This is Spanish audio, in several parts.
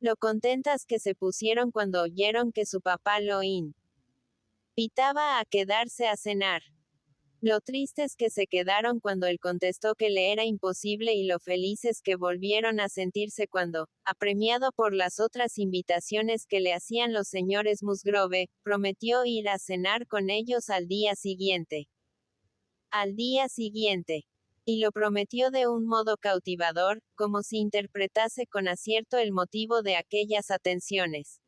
Lo contentas que se pusieron cuando oyeron que su papá lo invitaba a quedarse a cenar. Lo tristes que se quedaron cuando él contestó que le era imposible y lo felices que volvieron a sentirse cuando, apremiado por las otras invitaciones que le hacían los señores Musgrove, prometió ir a cenar con ellos al día siguiente. Al día siguiente. Y lo prometió de un modo cautivador, como si interpretase con acierto el motivo de aquellas atenciones.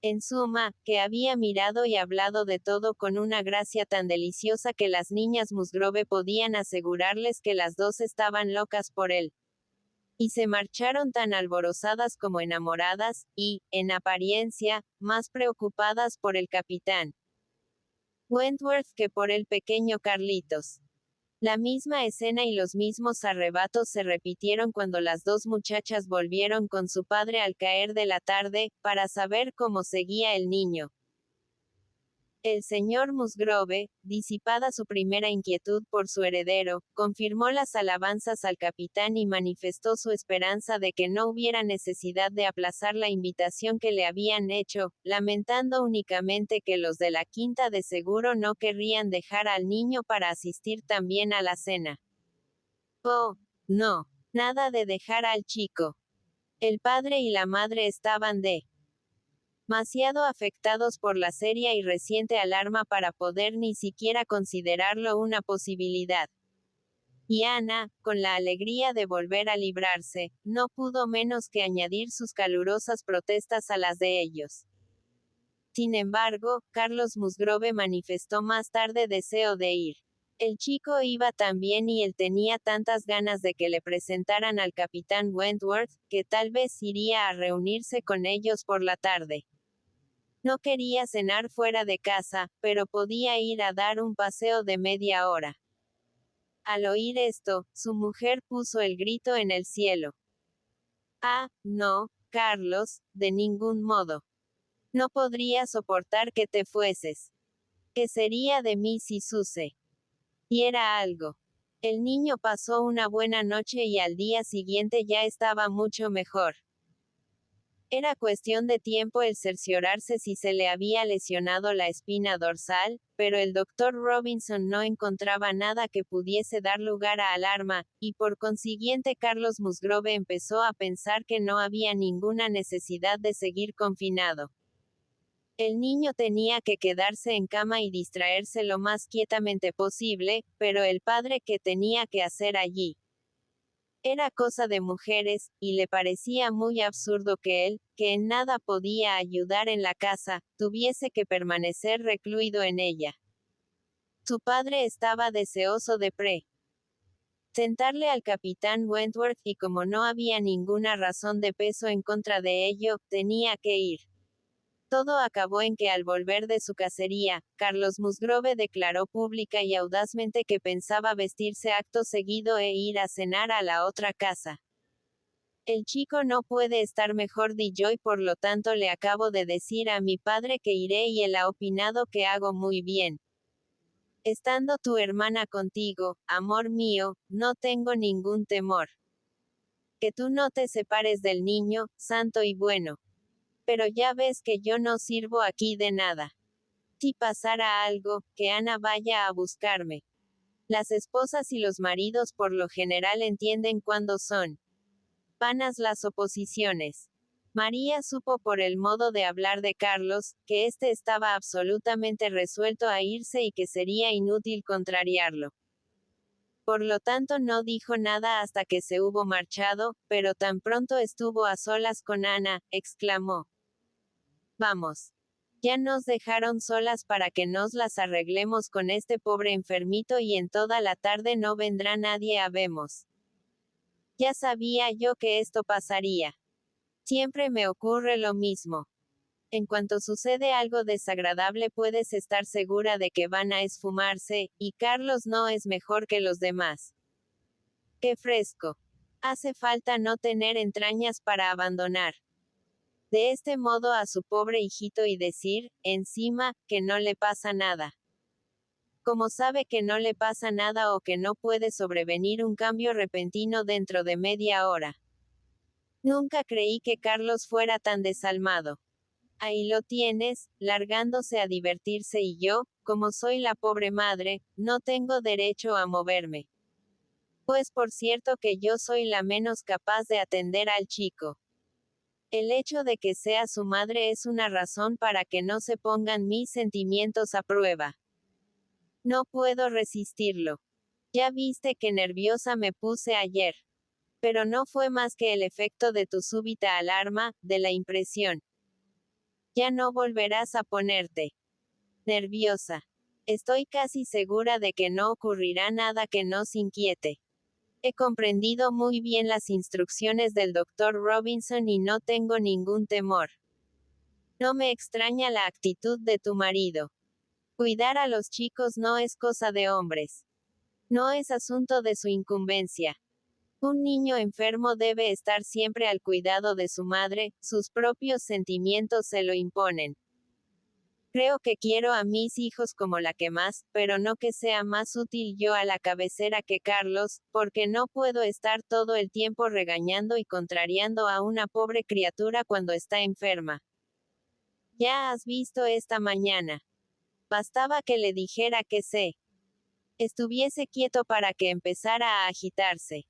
En suma, que había mirado y hablado de todo con una gracia tan deliciosa que las niñas Musgrove podían asegurarles que las dos estaban locas por él. Y se marcharon tan alborozadas como enamoradas, y, en apariencia, más preocupadas por el capitán Wentworth que por el pequeño Carlitos. La misma escena y los mismos arrebatos se repitieron cuando las dos muchachas volvieron con su padre al caer de la tarde, para saber cómo seguía el niño. El señor Musgrove, disipada su primera inquietud por su heredero, confirmó las alabanzas al capitán y manifestó su esperanza de que no hubiera necesidad de aplazar la invitación que le habían hecho, lamentando únicamente que los de la quinta de seguro no querrían dejar al niño para asistir también a la cena. Oh, no, nada de dejar al chico. El padre y la madre estaban demasiado afectados por la seria y reciente alarma para poder ni siquiera considerarlo una posibilidad. Y Ana, con la alegría de volver a librarse, no pudo menos que añadir sus calurosas protestas a las de ellos. Sin embargo, Carlos Musgrove manifestó más tarde deseo de ir. El chico iba tan bien y él tenía tantas ganas de que le presentaran al capitán Wentworth, que tal vez iría a reunirse con ellos por la tarde. No quería cenar fuera de casa, pero podía ir a dar un paseo de media hora. Al oír esto, su mujer puso el grito en el cielo. Ah, no, Carlos, de ningún modo. No podría soportar que te fueses. ¿Qué sería de mí si Suze? Y era algo. El niño pasó una buena noche y al día siguiente ya estaba mucho mejor. Era cuestión de tiempo el cerciorarse si se le había lesionado la espina dorsal, pero el doctor Robinson no encontraba nada que pudiese dar lugar a alarma, y por consiguiente Carlos Musgrove empezó a pensar que no había ninguna necesidad de seguir confinado. El niño tenía que quedarse en cama y distraerse lo más quietamente posible, pero el padre ¿qué tenía que hacer allí? Era cosa de mujeres, y le parecía muy absurdo que él, que en nada podía ayudar en la casa, tuviese que permanecer recluido en ella. Su padre estaba deseoso de sentarle al capitán Wentworth y como no había ninguna razón de peso en contra de ello, tenía que ir. Todo acabó en que al volver de su cacería, Carlos Musgrove declaró pública y audazmente que pensaba vestirse acto seguido e ir a cenar a la otra casa. El chico no puede estar mejor di yo y por lo tanto le acabo de decir a mi padre que iré y él ha opinado que hago muy bien. Estando tu hermana contigo, amor mío, no tengo ningún temor. Que tú no te separes del niño, santo y bueno. Pero ya ves que yo no sirvo aquí de nada. Si pasara algo, que Ana vaya a buscarme. Las esposas y los maridos por lo general entienden cuándo son vanas las oposiciones. María supo por el modo de hablar de Carlos, que éste estaba absolutamente resuelto a irse y que sería inútil contrariarlo. Por lo tanto no dijo nada hasta que se hubo marchado, pero tan pronto estuvo a solas con Ana, exclamó. Vamos. Ya nos dejaron solas para que nos las arreglemos con este pobre enfermito y en toda la tarde no vendrá nadie a vemos. Ya sabía yo que esto pasaría. Siempre me ocurre lo mismo. En cuanto sucede algo desagradable puedes estar segura de que van a esfumarse, y Carlos no es mejor que los demás. ¡Qué fresco! Hace falta no tener entrañas para abandonar de este modo a su pobre hijito y decir, encima, que no le pasa nada. Como sabe que no le pasa nada o que no puede sobrevenir un cambio repentino dentro de media hora. Nunca creí que Carlos fuera tan desalmado. Ahí lo tienes, largándose a divertirse y yo, como soy la pobre madre, no tengo derecho a moverme. Pues por cierto que yo soy la menos capaz de atender al chico. El hecho de que sea su madre es una razón para que no se pongan mis sentimientos a prueba. No puedo resistirlo. Ya viste qué nerviosa me puse ayer. Pero no fue más que el efecto de tu súbita alarma, de la impresión. Ya no volverás a ponerte nerviosa. Estoy casi segura de que no ocurrirá nada que nos inquiete. He comprendido muy bien las instrucciones del doctor Robinson y no tengo ningún temor. No me extraña la actitud de tu marido. Cuidar a los chicos no es cosa de hombres. No es asunto de su incumbencia. Un niño enfermo debe estar siempre al cuidado de su madre, sus propios sentimientos se lo imponen. Creo que quiero a mis hijos como la que más, pero no que sea más útil yo a la cabecera que Carlos, porque no puedo estar todo el tiempo regañando y contrariando a una pobre criatura cuando está enferma. Ya has visto esta mañana. Bastaba que le dijera que estuviese quieto para que empezara a agitarse.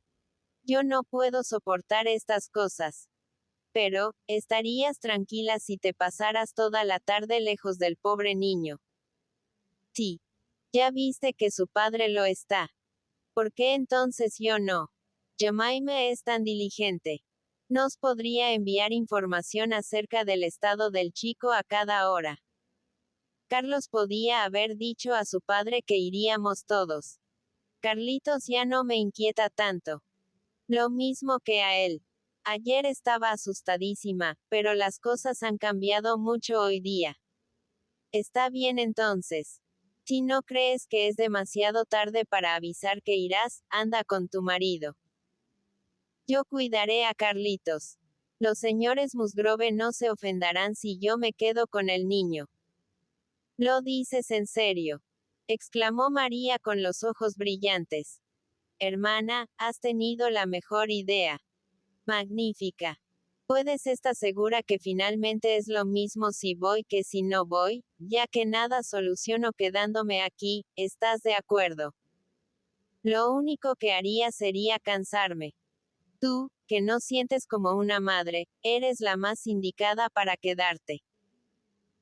Yo no puedo soportar estas cosas. Pero, estarías tranquila si te pasaras toda la tarde lejos del pobre niño. Sí. Ya viste que su padre lo está. ¿Por qué entonces yo no? Jemima es tan diligente. Nos podría enviar información acerca del estado del chico a cada hora. Carlos podía haber dicho a su padre que iríamos todos. Carlitos ya no me inquieta tanto. Lo mismo que a él. Ayer estaba asustadísima, pero las cosas han cambiado mucho hoy día. Está bien entonces. Si no crees que es demasiado tarde para avisar que irás, anda con tu marido. Yo cuidaré a Carlitos. Los señores Musgrove no se ofenderán si yo me quedo con el niño. ¿Lo dices en serio? Exclamó María con los ojos brillantes. Hermana, has tenido la mejor idea. Magnífica. Puedes estar segura que finalmente es lo mismo si voy que si no voy, ya que nada soluciono quedándome aquí, ¿estás de acuerdo? Lo único que haría sería cansarme. Tú, que no sientes como una madre, eres la más indicada para quedarte.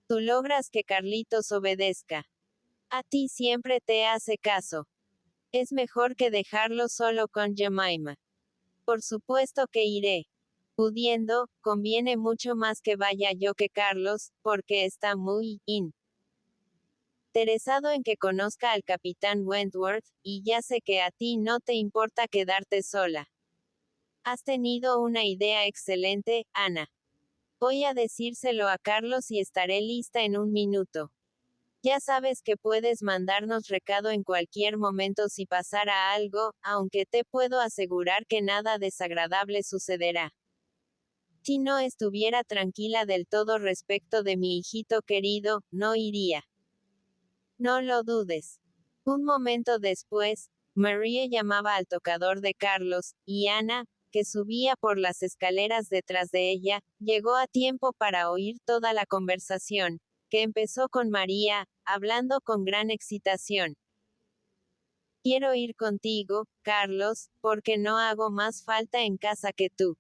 Tú logras que Carlitos obedezca. A ti siempre te hace caso. Es mejor que dejarlo solo con Jemima. Por supuesto que iré. Pudiendo, conviene mucho más que vaya yo que Carlos, porque está muy interesado en que conozca al capitán Wentworth, y ya sé que a ti no te importa quedarte sola. Has tenido una idea excelente, Ana. Voy a decírselo a Carlos y estaré lista en un minuto. Ya sabes que puedes mandarnos recado en cualquier momento si pasara algo, aunque te puedo asegurar que nada desagradable sucederá. Si no estuviera tranquila del todo respecto de mi hijito querido, no iría. No lo dudes. Un momento después, María llamaba al tocador de Carlos, y Ana, que subía por las escaleras detrás de ella, llegó a tiempo para oír toda la conversación, que empezó con María, hablando con gran excitación. Quiero ir contigo, Carlos, porque no hago más falta en casa que tú.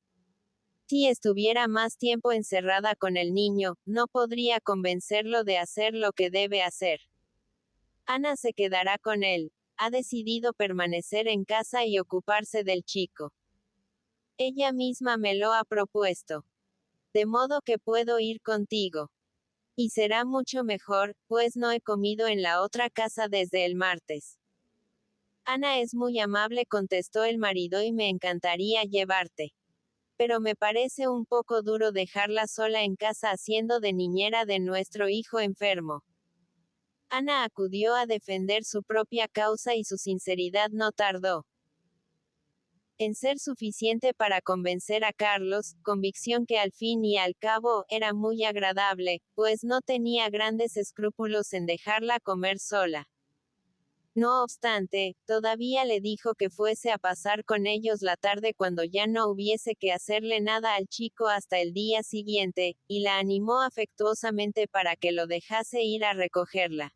Si estuviera más tiempo encerrada con el niño, no podría convencerlo de hacer lo que debe hacer. Ana se quedará con él. Ha decidido permanecer en casa y ocuparse del chico. Ella misma me lo ha propuesto. De modo que puedo ir contigo. Y será mucho mejor, pues no he comido en la otra casa desde el martes. Ana es muy amable, contestó el marido, y me encantaría llevarte. Pero me parece un poco duro dejarla sola en casa haciendo de niñera de nuestro hijo enfermo. Ana acudió a defender su propia causa y su sinceridad no tardó en ser suficiente para convencer a Carlos, convicción que al fin y al cabo era muy agradable, pues no tenía grandes escrúpulos en dejarla comer sola. No obstante, todavía le dijo que fuese a pasar con ellos la tarde cuando ya no hubiese que hacerle nada al chico hasta el día siguiente, y la animó afectuosamente para que lo dejase ir a recogerla.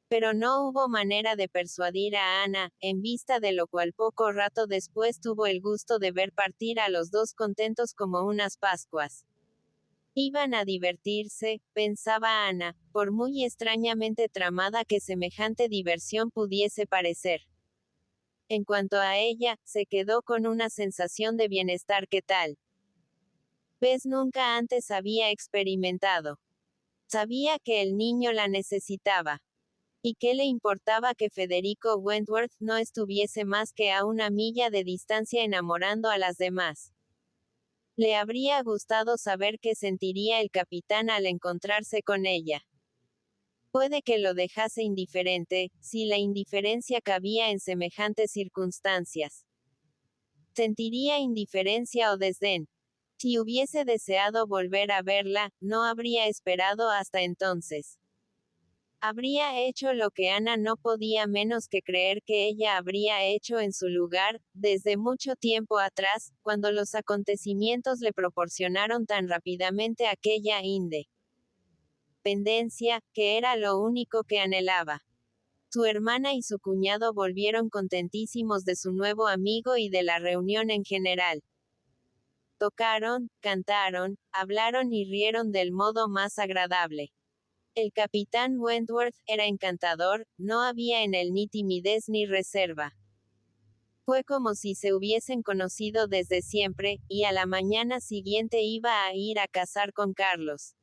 Pero no hubo manera de persuadir a Ana, en vista de lo cual poco rato después tuvo el gusto de ver partir a los dos contentos como unas Pascuas. Iban a divertirse, pensaba Ana, por muy extrañamente tramada que semejante diversión pudiese parecer. En cuanto a ella, se quedó con una sensación de bienestar que tal vez nunca antes había experimentado. Sabía que el niño la necesitaba. ¿Y qué le importaba que Federico Wentworth no estuviese más que a una milla de distancia enamorando a las demás? Le habría gustado saber qué sentiría el capitán al encontrarse con ella. Puede que lo dejase indiferente, si la indiferencia cabía en semejantes circunstancias. Sentiría indiferencia o desdén. Si hubiese deseado volver a verla, no habría esperado hasta entonces. Habría hecho lo que Ana no podía menos que creer que ella habría hecho en su lugar, desde mucho tiempo atrás, cuando los acontecimientos le proporcionaron tan rápidamente aquella independencia, que era lo único que anhelaba. Su hermana y su cuñado volvieron contentísimos de su nuevo amigo y de la reunión en general. Tocaron, cantaron, hablaron y rieron del modo más agradable. El capitán Wentworth era encantador, no había en él ni timidez ni reserva. Fue como si se hubiesen conocido desde siempre, y a la mañana siguiente iba a ir a cazar con Carlos.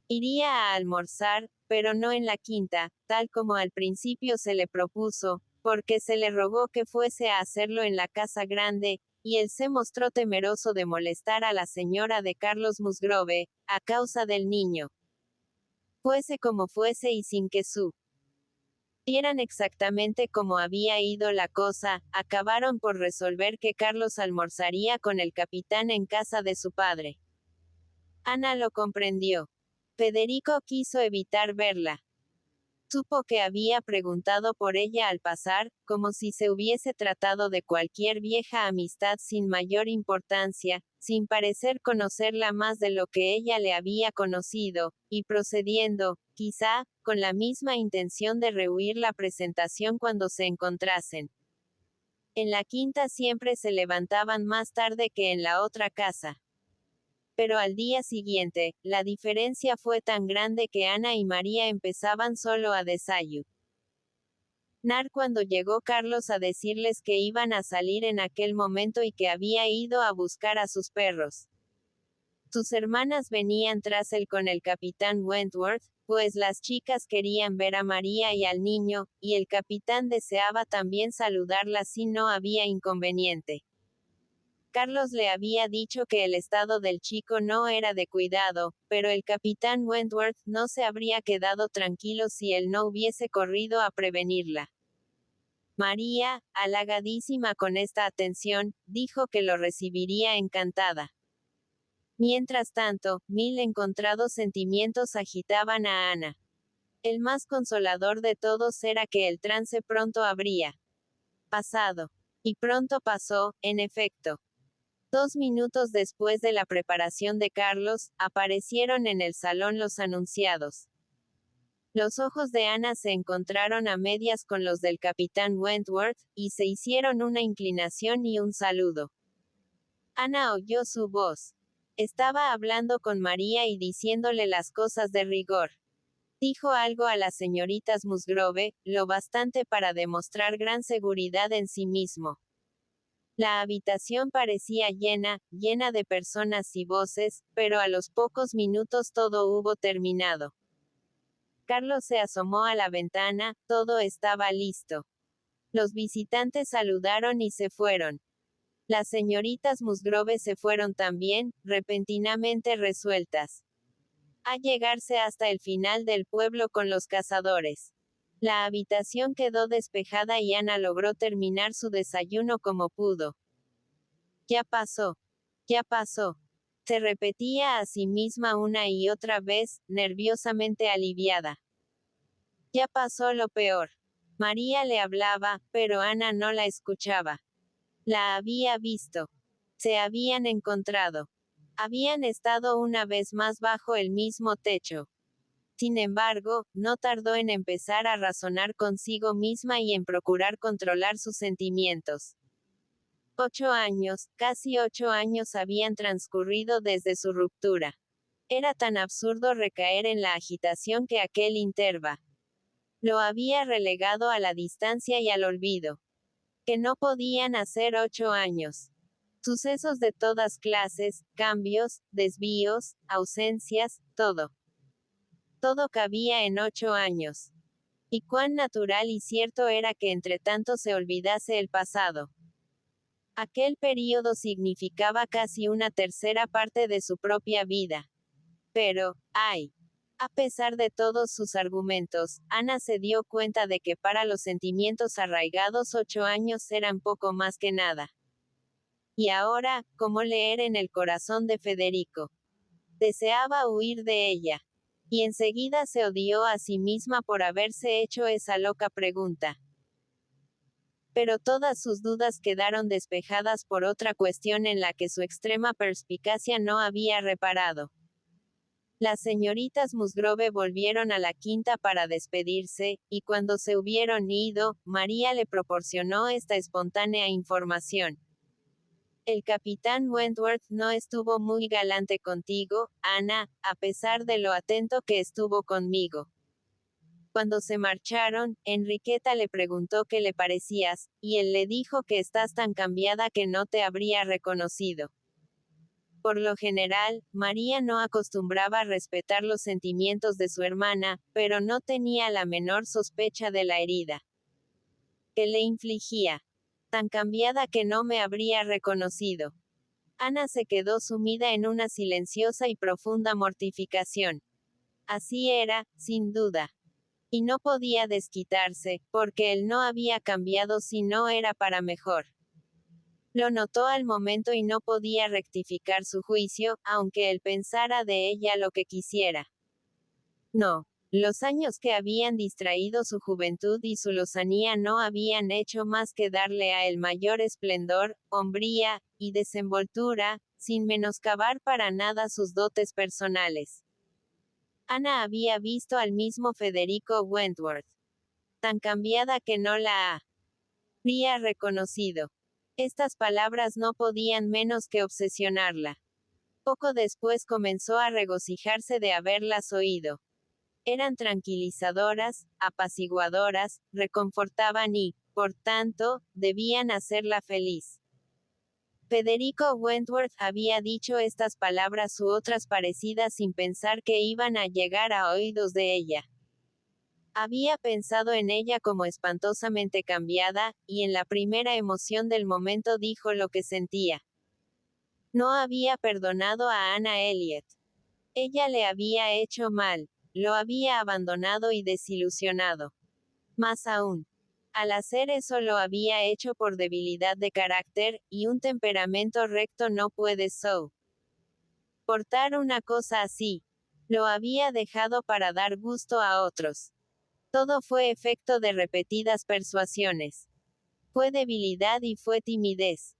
Iría a almorzar, pero no en la quinta, tal como al principio se le propuso, porque se le rogó que fuese a hacerlo en la casa grande, y él se mostró temeroso de molestar a la señora de Carlos Musgrove, a causa del niño. Fuese como fuese y sin que supieran exactamente cómo había ido la cosa, acabaron por resolver que Carlos almorzaría con el capitán en casa de su padre. Ana lo comprendió. Federico quiso evitar verla. Supo que había preguntado por ella al pasar, como si se hubiese tratado de cualquier vieja amistad sin mayor importancia, sin parecer conocerla más de lo que ella le había conocido, y procediendo, quizá, con la misma intención de rehuir la presentación cuando se encontrasen. En la quinta siempre se levantaban más tarde que en la otra casa. Pero al día siguiente, la diferencia fue tan grande que Ana y María empezaban solo a desayunar cuando llegó Carlos a decirles que iban a salir en aquel momento y que había ido a buscar a sus perros. Sus hermanas venían tras él con el capitán Wentworth, pues las chicas querían ver a María y al niño, y el capitán deseaba también saludarlas si no había inconveniente. Carlos le había dicho que el estado del chico no era de cuidado, pero el capitán Wentworth no se habría quedado tranquilo si él no hubiese corrido a prevenirla. María, halagadísima con esta atención, dijo que lo recibiría encantada. Mientras tanto, mil encontrados sentimientos agitaban a Ana. El más consolador de todos era que el trance pronto habría pasado. Y pronto pasó, en efecto. 2 minutos después de la preparación de Carlos, aparecieron en el salón los anunciados. Los ojos de Ana se encontraron a medias con los del capitán Wentworth, y se hicieron una inclinación y un saludo. Ana oyó su voz. Estaba hablando con María y diciéndole las cosas de rigor. Dijo algo a las señoritas Musgrove, lo bastante para demostrar gran seguridad en sí mismo. La habitación parecía llena de personas y voces, pero a los pocos minutos todo hubo terminado. Carlos se asomó a la ventana, todo estaba listo. Los visitantes saludaron y se fueron. Las señoritas Musgrove se fueron también, repentinamente resueltas a llegarse hasta el final del pueblo con los cazadores. La habitación quedó despejada y Ana logró terminar su desayuno como pudo. Ya pasó. Ya pasó. Se repetía a sí misma una y otra vez, nerviosamente aliviada. Ya pasó lo peor. María le hablaba, pero Ana no la escuchaba. La había visto. Se habían encontrado. Habían estado una vez más bajo el mismo techo. Sin embargo, no tardó en empezar a razonar consigo misma y en procurar controlar sus sentimientos. 8 años, casi 8 años habían transcurrido desde su ruptura. Era tan absurdo recaer en la agitación que aquel interva lo había relegado a la distancia y al olvido. Que no podían hacer 8 años. Sucesos de todas clases, cambios, desvíos, ausencias, todo. Todo cabía en 8 años. Y cuán natural y cierto era que entre tanto se olvidase el pasado. Aquel período significaba casi una tercera parte de su propia vida. Pero, ay. A pesar de todos sus argumentos, Ana se dio cuenta de que para los sentimientos arraigados 8 años eran poco más que nada. Y ahora, ¿cómo leer en el corazón de Federico? Deseaba huir de ella. Y enseguida se odió a sí misma por haberse hecho esa loca pregunta. Pero todas sus dudas quedaron despejadas por otra cuestión en la que su extrema perspicacia no había reparado. Las señoritas Musgrove volvieron a la quinta para despedirse, y cuando se hubieron ido, María le proporcionó esta espontánea información. El capitán Wentworth no estuvo muy galante contigo, Ana, a pesar de lo atento que estuvo conmigo. Cuando se marcharon, Enriqueta le preguntó qué le parecías, y él le dijo que estás tan cambiada que no te habría reconocido. Por lo general, María no acostumbraba a respetar los sentimientos de su hermana, pero no tenía la menor sospecha de la herida que le infligía. Tan cambiada que no me habría reconocido. Ana se quedó sumida en una silenciosa y profunda mortificación. Así era, sin duda. Y no podía desquitarse, porque él no había cambiado si no era para mejor. Lo notó al momento y no podía rectificar su juicio, aunque él pensara de ella lo que quisiera. No. Los años que habían distraído su juventud y su lozanía no habían hecho más que darle a él mayor esplendor, hombría, y desenvoltura, sin menoscabar para nada sus dotes personales. Ana había visto al mismo Federico Wentworth. Tan cambiada que no la habría reconocido. Estas palabras no podían menos que obsesionarla. Poco después comenzó a regocijarse de haberlas oído. Eran tranquilizadoras, apaciguadoras, reconfortaban y, por tanto, debían hacerla feliz. Federico Wentworth había dicho estas palabras u otras parecidas sin pensar que iban a llegar a oídos de ella. Había pensado en ella como espantosamente cambiada, y en la primera emoción del momento dijo lo que sentía. No había perdonado a Ana Elliot. Ella le había hecho mal, lo había abandonado y desilusionado. Más aún, al hacer eso lo había hecho por debilidad de carácter, y un temperamento recto no puede soportar una cosa así. Lo había dejado para dar gusto a otros. Todo fue efecto de repetidas persuasiones. Fue debilidad y fue timidez.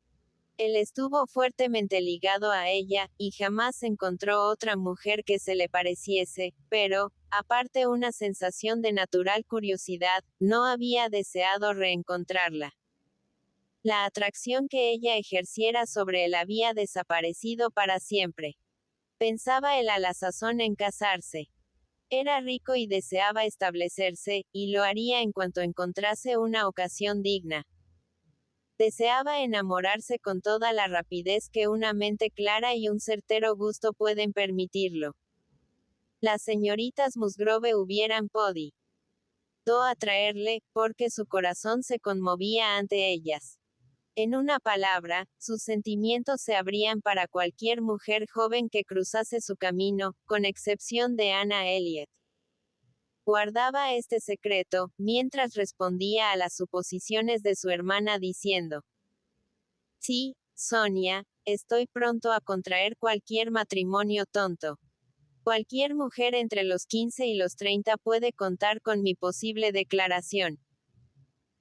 Él estuvo fuertemente ligado a ella, y jamás encontró otra mujer que se le pareciese, pero, aparte una sensación de natural curiosidad, no había deseado reencontrarla. La atracción que ella ejerciera sobre él había desaparecido para siempre. Pensaba él a la sazón en casarse. Era rico y deseaba establecerse, y lo haría en cuanto encontrase una ocasión digna. Deseaba enamorarse con toda la rapidez que una mente clara y un certero gusto pueden permitirlo. Las señoritas Musgrove hubieran podido atraerle, porque su corazón se conmovía ante ellas. En una palabra, sus sentimientos se abrían para cualquier mujer joven que cruzase su camino, con excepción de Ana Elliot. Guardaba este secreto, mientras respondía a las suposiciones de su hermana diciendo: Sí, Sonia, estoy pronto a contraer cualquier matrimonio tonto. Cualquier mujer entre los 15 y los 30 puede contar con mi posible declaración.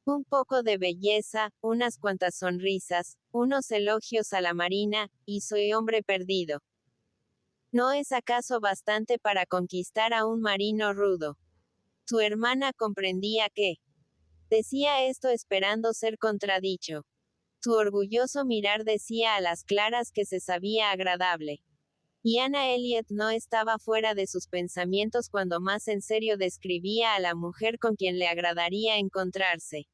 Un poco de belleza, unas cuantas sonrisas, unos elogios a la marina, y soy hombre perdido. ¿No es acaso bastante para conquistar a un marino rudo? Su hermana comprendía que decía esto esperando ser contradicho. Su orgulloso mirar decía a las claras que se sabía agradable. Y Anna Elliot no estaba fuera de sus pensamientos cuando más en serio describía a la mujer con quien le agradaría encontrarse.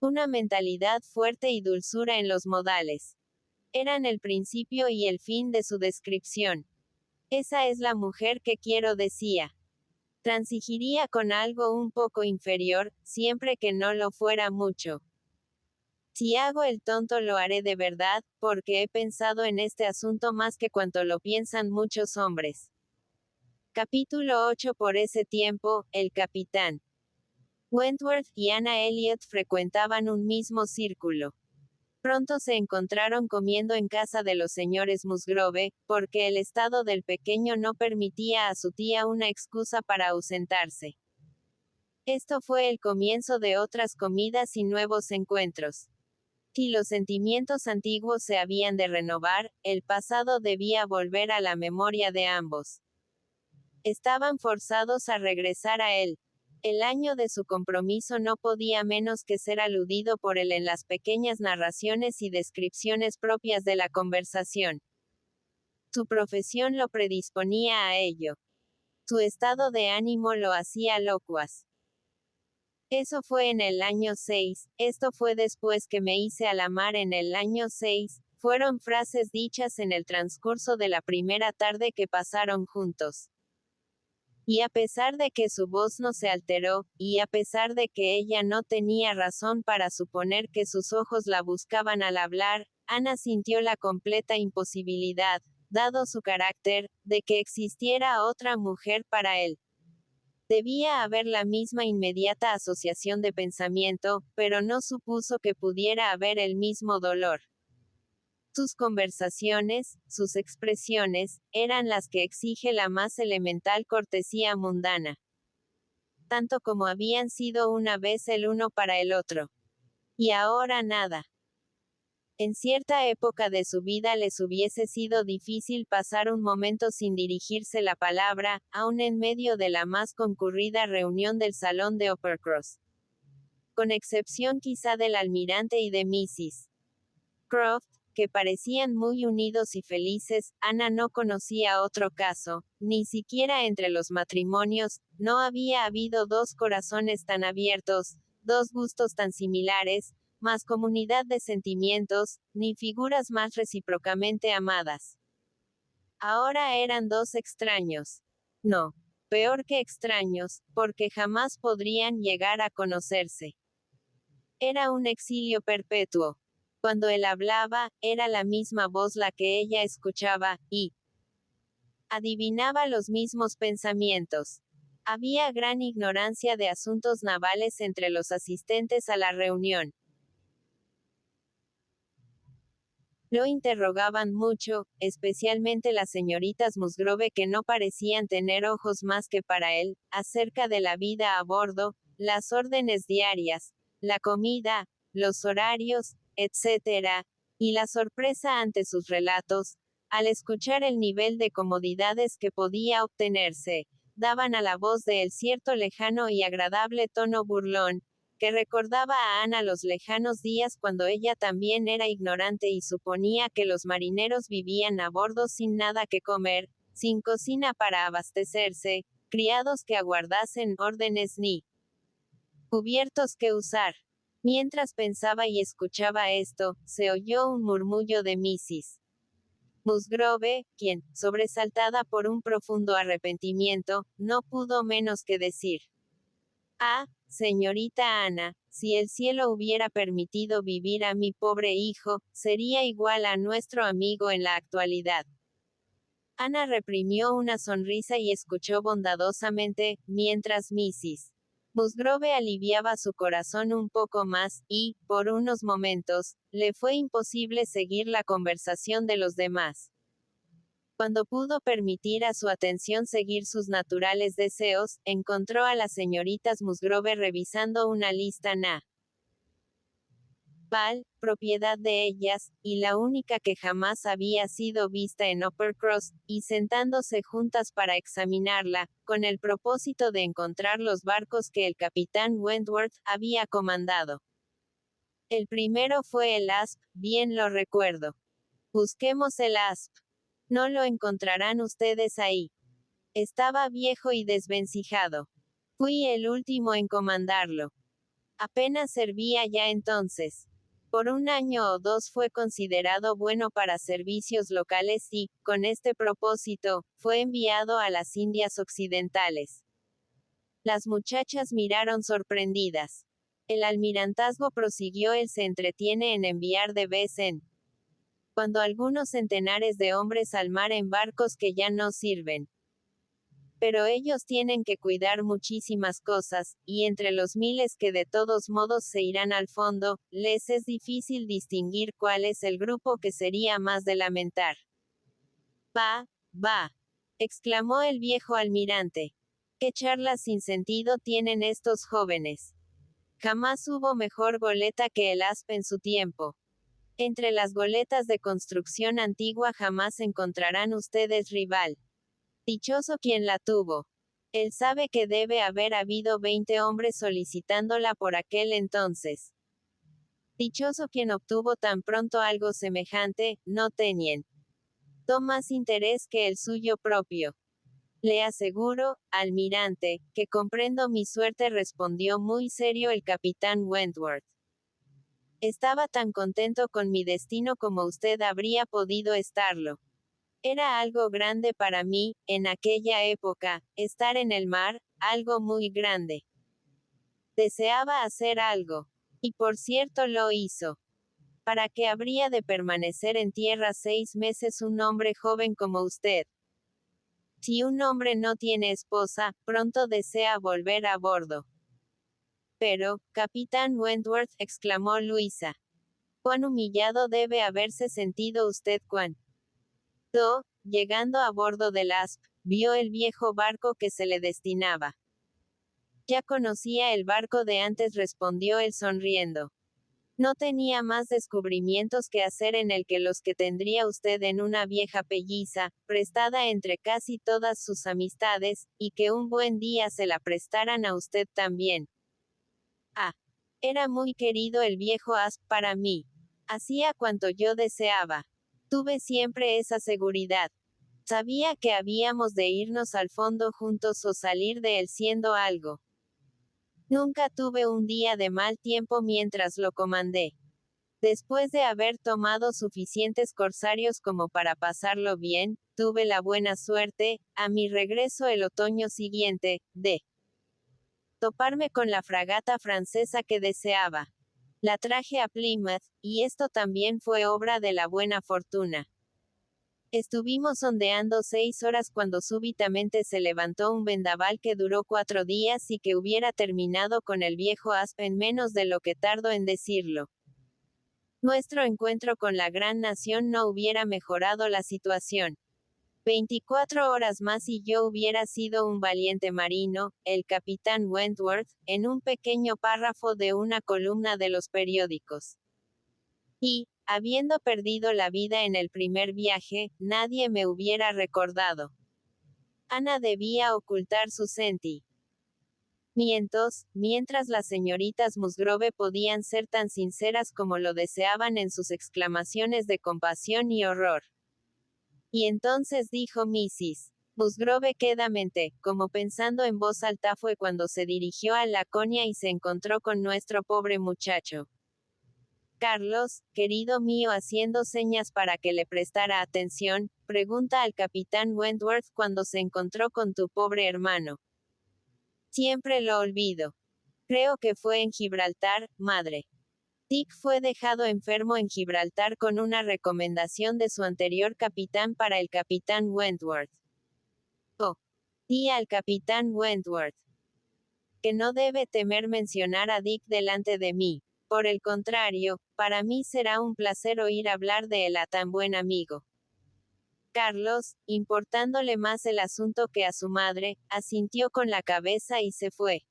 Una mentalidad fuerte y dulzura en los modales. Eran el principio y el fin de su descripción. Esa es la mujer que quiero, decía. Transigiría con algo un poco inferior, siempre que no lo fuera mucho. Si hago el tonto lo haré de verdad, porque he pensado en este asunto más que cuanto lo piensan muchos hombres. Capítulo 8. Por ese tiempo, el capitán Wentworth y Anna Elliot frecuentaban un mismo círculo. Pronto se encontraron comiendo en casa de los señores Musgrove, porque el estado del pequeño no permitía a su tía una excusa para ausentarse. Esto fue el comienzo de otras comidas y nuevos encuentros. Si los sentimientos antiguos se habían de renovar, el pasado debía volver a la memoria de ambos. Estaban forzados a regresar a él. El año de su compromiso no podía menos que ser aludido por él en las pequeñas narraciones y descripciones propias de la conversación. Su profesión lo predisponía a ello. Su estado de ánimo lo hacía locuaz. Eso fue en el año 6, esto fue después que me hice a la mar en el año 6, fueron frases dichas en el transcurso de la primera tarde que pasaron juntos. Y a pesar de que su voz no se alteró, y a pesar de que ella no tenía razón para suponer que sus ojos la buscaban al hablar, Ana sintió la completa imposibilidad, dado su carácter, de que existiera otra mujer para él. Debía haber la misma inmediata asociación de pensamiento, pero no supuso que pudiera haber el mismo dolor. Sus conversaciones, sus expresiones, eran las que exige la más elemental cortesía mundana. Tanto como habían sido una vez el uno para el otro. Y ahora nada. En cierta época de su vida les hubiese sido difícil pasar un momento sin dirigirse la palabra, aun en medio de la más concurrida reunión del salón de Uppercross. Con excepción quizá del almirante y de Mrs. Croft, que parecían muy unidos y felices, Ana no conocía otro caso, ni siquiera entre los matrimonios, no había habido dos corazones tan abiertos, dos gustos tan similares, más comunidad de sentimientos, ni figuras más recíprocamente amadas. Ahora eran dos extraños. No, peor que extraños, porque jamás podrían llegar a conocerse. Era un exilio perpetuo. Cuando él hablaba, era la misma voz la que ella escuchaba, y adivinaba los mismos pensamientos. Había gran ignorancia de asuntos navales entre los asistentes a la reunión. Lo interrogaban mucho, especialmente las señoritas Musgrove que no parecían tener ojos más que para él, acerca de la vida a bordo, las órdenes diarias, la comida, los horarios, etc., y la sorpresa ante sus relatos, al escuchar el nivel de comodidades que podía obtenerse, daban a la voz de él cierto lejano y agradable tono burlón, que recordaba a Ana los lejanos días cuando ella también era ignorante y suponía que los marineros vivían a bordo sin nada que comer, sin cocina para abastecerse, criados que aguardasen órdenes ni cubiertos que usar. Mientras pensaba y escuchaba esto, se oyó un murmullo de Mrs. Musgrove, quien, sobresaltada por un profundo arrepentimiento, no pudo menos que decir: Ah, señorita Ana, si el cielo hubiera permitido vivir a mi pobre hijo, sería igual a nuestro amigo en la actualidad. Ana reprimió una sonrisa y escuchó bondadosamente, mientras Mrs. Musgrove aliviaba su corazón un poco más, y, por unos momentos, le fue imposible seguir la conversación de los demás. Cuando pudo permitir a su atención seguir sus naturales deseos, encontró a las señoritas Musgrove revisando una lista Val, propiedad de ellas, y la única que jamás había sido vista en Uppercross, y sentándose juntas para examinarla, con el propósito de encontrar los barcos que el capitán Wentworth había comandado. El primero fue el Asp, bien lo recuerdo. Busquemos el Asp. No lo encontrarán ustedes ahí. Estaba viejo y desvencijado. Fui el último en comandarlo. Apenas servía ya entonces. Por 1 año o 2 fue considerado bueno para servicios locales y, con este propósito, fue enviado a las Indias Occidentales. Las muchachas miraron sorprendidas. El almirantazgo prosiguió. Él se entretiene en enviar de vez en cuando algunos centenares de hombres al mar en barcos que ya no sirven. Pero ellos tienen que cuidar muchísimas cosas, y entre los miles que de todos modos se irán al fondo, les es difícil distinguir cuál es el grupo que sería más de lamentar. «Bah, bah», exclamó el viejo almirante. «¿Qué charlas sin sentido tienen estos jóvenes? Jamás hubo mejor goleta que el Asp en su tiempo. Entre las goletas de construcción antigua jamás encontrarán ustedes rival. Dichoso quien la tuvo. Él sabe que debe haber habido 20 hombres solicitándola por aquel entonces. Dichoso quien obtuvo tan pronto algo semejante, no tenían más interés que el suyo propio. Le aseguro, almirante, que comprendo mi suerte, respondió muy serio el capitán Wentworth. Estaba tan contento con mi destino como usted habría podido estarlo. Era algo grande para mí, en aquella época, estar en el mar, algo muy grande. Deseaba hacer algo. Y por cierto lo hizo. ¿Para qué habría de permanecer en tierra 6 meses un hombre joven como usted? Si un hombre no tiene esposa, pronto desea volver a bordo. Pero, capitán Wentworth, exclamó Luisa. ¿Cuán humillado debe haberse sentido usted cuando, llegando a bordo del Asp, vio el viejo barco que se le destinaba? Ya conocía el barco de antes, respondió él sonriendo. No tenía más descubrimientos que hacer en el que los que tendría usted en una vieja pelliza, prestada entre casi todas sus amistades, y que un buen día se la prestaran a usted también. Ah, era muy querido el viejo Asp para mí. Hacía cuanto yo deseaba. Tuve siempre esa seguridad. Sabía que habíamos de irnos al fondo juntos o salir de él siendo algo. Nunca tuve un día de mal tiempo mientras lo comandé. Después de haber tomado suficientes corsarios como para pasarlo bien, tuve la buena suerte, a mi regreso el otoño siguiente, de toparme con la fragata francesa que deseaba. La traje a Plymouth, y esto también fue obra de la buena fortuna. Estuvimos ondeando 6 horas cuando súbitamente se levantó un vendaval que duró 4 días y que hubiera terminado con el viejo Asp en menos de lo que tardo en decirlo. Nuestro encuentro con la gran nación no hubiera mejorado la situación. 24 horas más y yo hubiera sido un valiente marino, el capitán Wentworth, en un pequeño párrafo de una columna de los periódicos. Y, habiendo perdido la vida en el primer viaje, nadie me hubiera recordado. Ana debía ocultar su mientras las señoritas Musgrove podían ser tan sinceras como lo deseaban en sus exclamaciones de compasión y horror. Y entonces dijo Mrs. Musgrove quedamente, como pensando en voz alta, fue cuando se dirigió a Laconia y se encontró con nuestro pobre muchacho. Carlos, querido mío, haciendo señas para que le prestara atención, pregunta al capitán Wentworth cuando se encontró con tu pobre hermano. Siempre lo olvido. Creo que fue en Gibraltar, madre. Dick fue dejado enfermo en Gibraltar con una recomendación de su anterior capitán para el capitán Wentworth. Oh. Di al capitán Wentworth que no debe temer mencionar a Dick delante de mí. Por el contrario, para mí será un placer oír hablar de él a tan buen amigo. Carlos, importándole más el asunto que a su madre, asintió con la cabeza y se fue.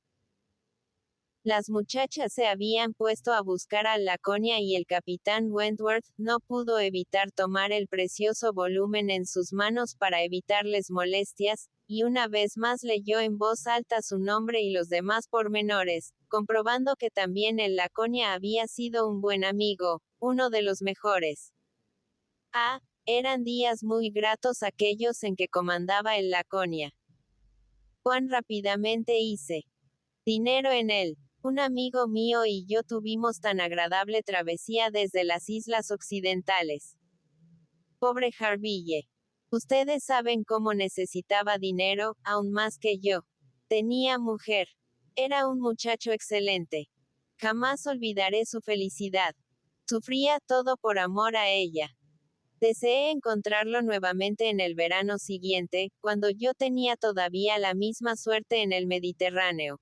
Las muchachas se habían puesto a buscar al Laconia y el capitán Wentworth no pudo evitar tomar el precioso volumen en sus manos para evitarles molestias, y una vez más leyó en voz alta su nombre y los demás pormenores, comprobando que también el Laconia había sido un buen amigo, uno de los mejores. Ah, eran días muy gratos aquellos en que comandaba el Laconia. Cuán rápidamente hice dinero en él. Un amigo mío y yo tuvimos tan agradable travesía desde las islas occidentales. Pobre Harville. Ustedes saben cómo necesitaba dinero, aún más que yo. Tenía mujer. Era un muchacho excelente. Jamás olvidaré su felicidad. Sufría todo por amor a ella. Deseé encontrarlo nuevamente en el verano siguiente, cuando yo tenía todavía la misma suerte en el Mediterráneo.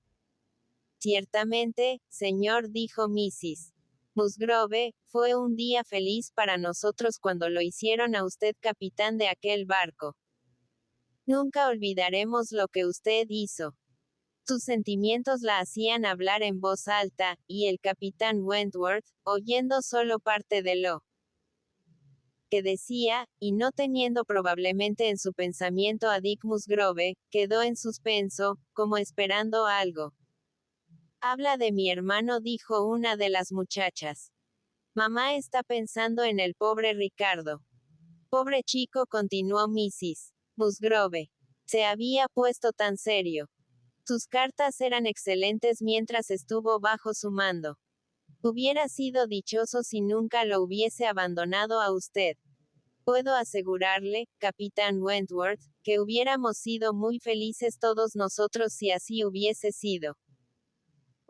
Ciertamente, señor, dijo Mrs. Musgrove, fue un día feliz para nosotros cuando lo hicieron a usted capitán de aquel barco. Nunca olvidaremos lo que usted hizo. Sus sentimientos la hacían hablar en voz alta, y el capitán Wentworth, oyendo solo parte de lo que decía, y no teniendo probablemente en su pensamiento a Dick Musgrove, quedó en suspenso, como esperando algo. Habla de mi hermano, dijo una de las muchachas. Mamá está pensando en el pobre Ricardo. Pobre chico, continuó Mrs. Musgrove. Se había puesto tan serio. Sus cartas eran excelentes mientras estuvo bajo su mando. Hubiera sido dichoso si nunca lo hubiese abandonado a usted. Puedo asegurarle, capitán Wentworth, que hubiéramos sido muy felices todos nosotros si así hubiese sido.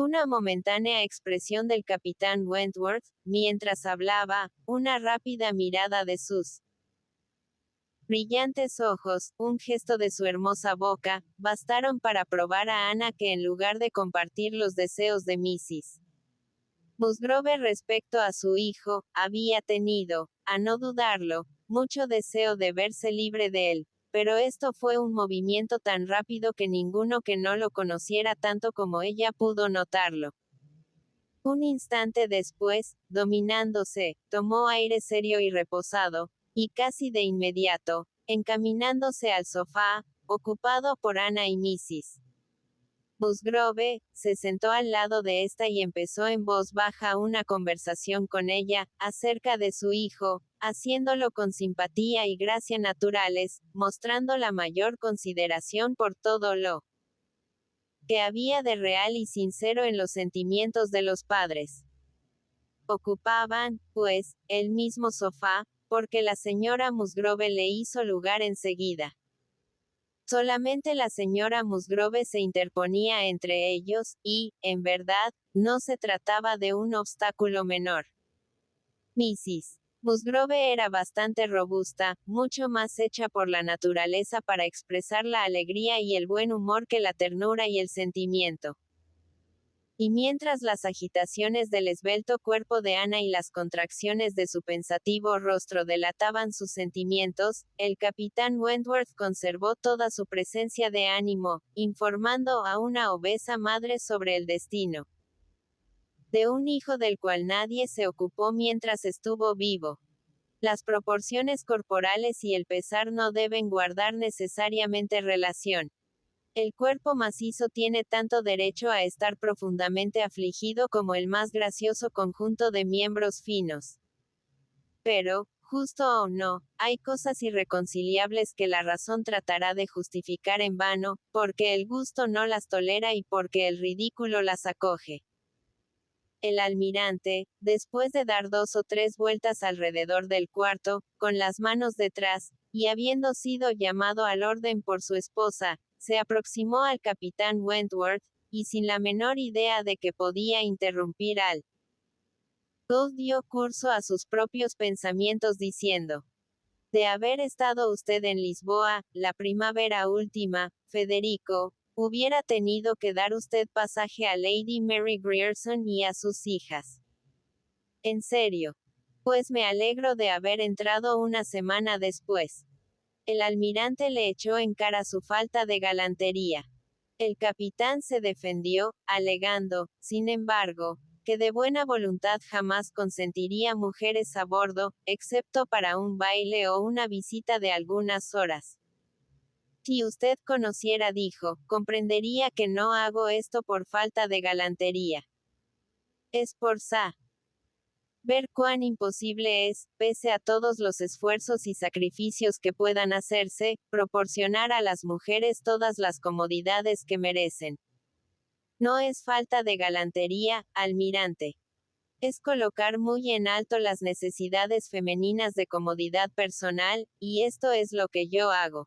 Una momentánea expresión del capitán Wentworth, mientras hablaba, una rápida mirada de sus brillantes ojos, un gesto de su hermosa boca, bastaron para probar a Ana que en lugar de compartir los deseos de Mrs. Musgrove respecto a su hijo, había tenido, a no dudarlo, mucho deseo de verse libre de él, pero esto fue un movimiento tan rápido que ninguno que no lo conociera tanto como ella pudo notarlo. Un instante después, dominándose, tomó aire serio y reposado, y casi de inmediato, encaminándose al sofá, ocupado por Ana y Mrs. Musgrove, se sentó al lado de esta y empezó en voz baja una conversación con ella, acerca de su hijo, haciéndolo con simpatía y gracia naturales, mostrando la mayor consideración por todo lo que había de real y sincero en los sentimientos de los padres. Ocupaban, pues, el mismo sofá, porque la señora Musgrove le hizo lugar enseguida. Solamente la señora Musgrove se interponía entre ellos, y, en verdad, no se trataba de un obstáculo menor. Mrs. Musgrove era bastante robusta, mucho más hecha por la naturaleza para expresar la alegría y el buen humor que la ternura y el sentimiento. Y mientras las agitaciones del esbelto cuerpo de Ana y las contracciones de su pensativo rostro delataban sus sentimientos, el capitán Wentworth conservó toda su presencia de ánimo, informando a una obesa madre sobre el destino de un hijo del cual nadie se ocupó mientras estuvo vivo. Las proporciones corporales y el pesar no deben guardar necesariamente relación. El cuerpo macizo tiene tanto derecho a estar profundamente afligido como el más gracioso conjunto de miembros finos. Pero, justo o no, hay cosas irreconciliables que la razón tratará de justificar en vano, porque el gusto no las tolera y porque el ridículo las acoge. El almirante, después de dar 2 o 3 vueltas alrededor del cuarto, con las manos detrás, y habiendo sido llamado al orden por su esposa, se aproximó al capitán Wentworth, y sin la menor idea de que podía interrumpir al Gould dio curso a sus propios pensamientos diciendo: de haber estado usted en Lisboa, la primavera última, Federico, hubiera tenido que dar usted pasaje a Lady Mary Grierson y a sus hijas. En serio. Pues me alegro de haber entrado una semana después. El almirante le echó en cara su falta de galantería. El capitán se defendió, alegando, sin embargo, que de buena voluntad jamás consentiría mujeres a bordo, excepto para un baile o una visita de algunas horas. Si usted conociera, dijo, comprendería que no hago esto por falta de galantería. Es por ver cuán imposible es, pese a todos los esfuerzos y sacrificios que puedan hacerse, proporcionar a las mujeres todas las comodidades que merecen. No es falta de galantería, almirante. Es colocar muy en alto las necesidades femeninas de comodidad personal, y esto es lo que yo hago.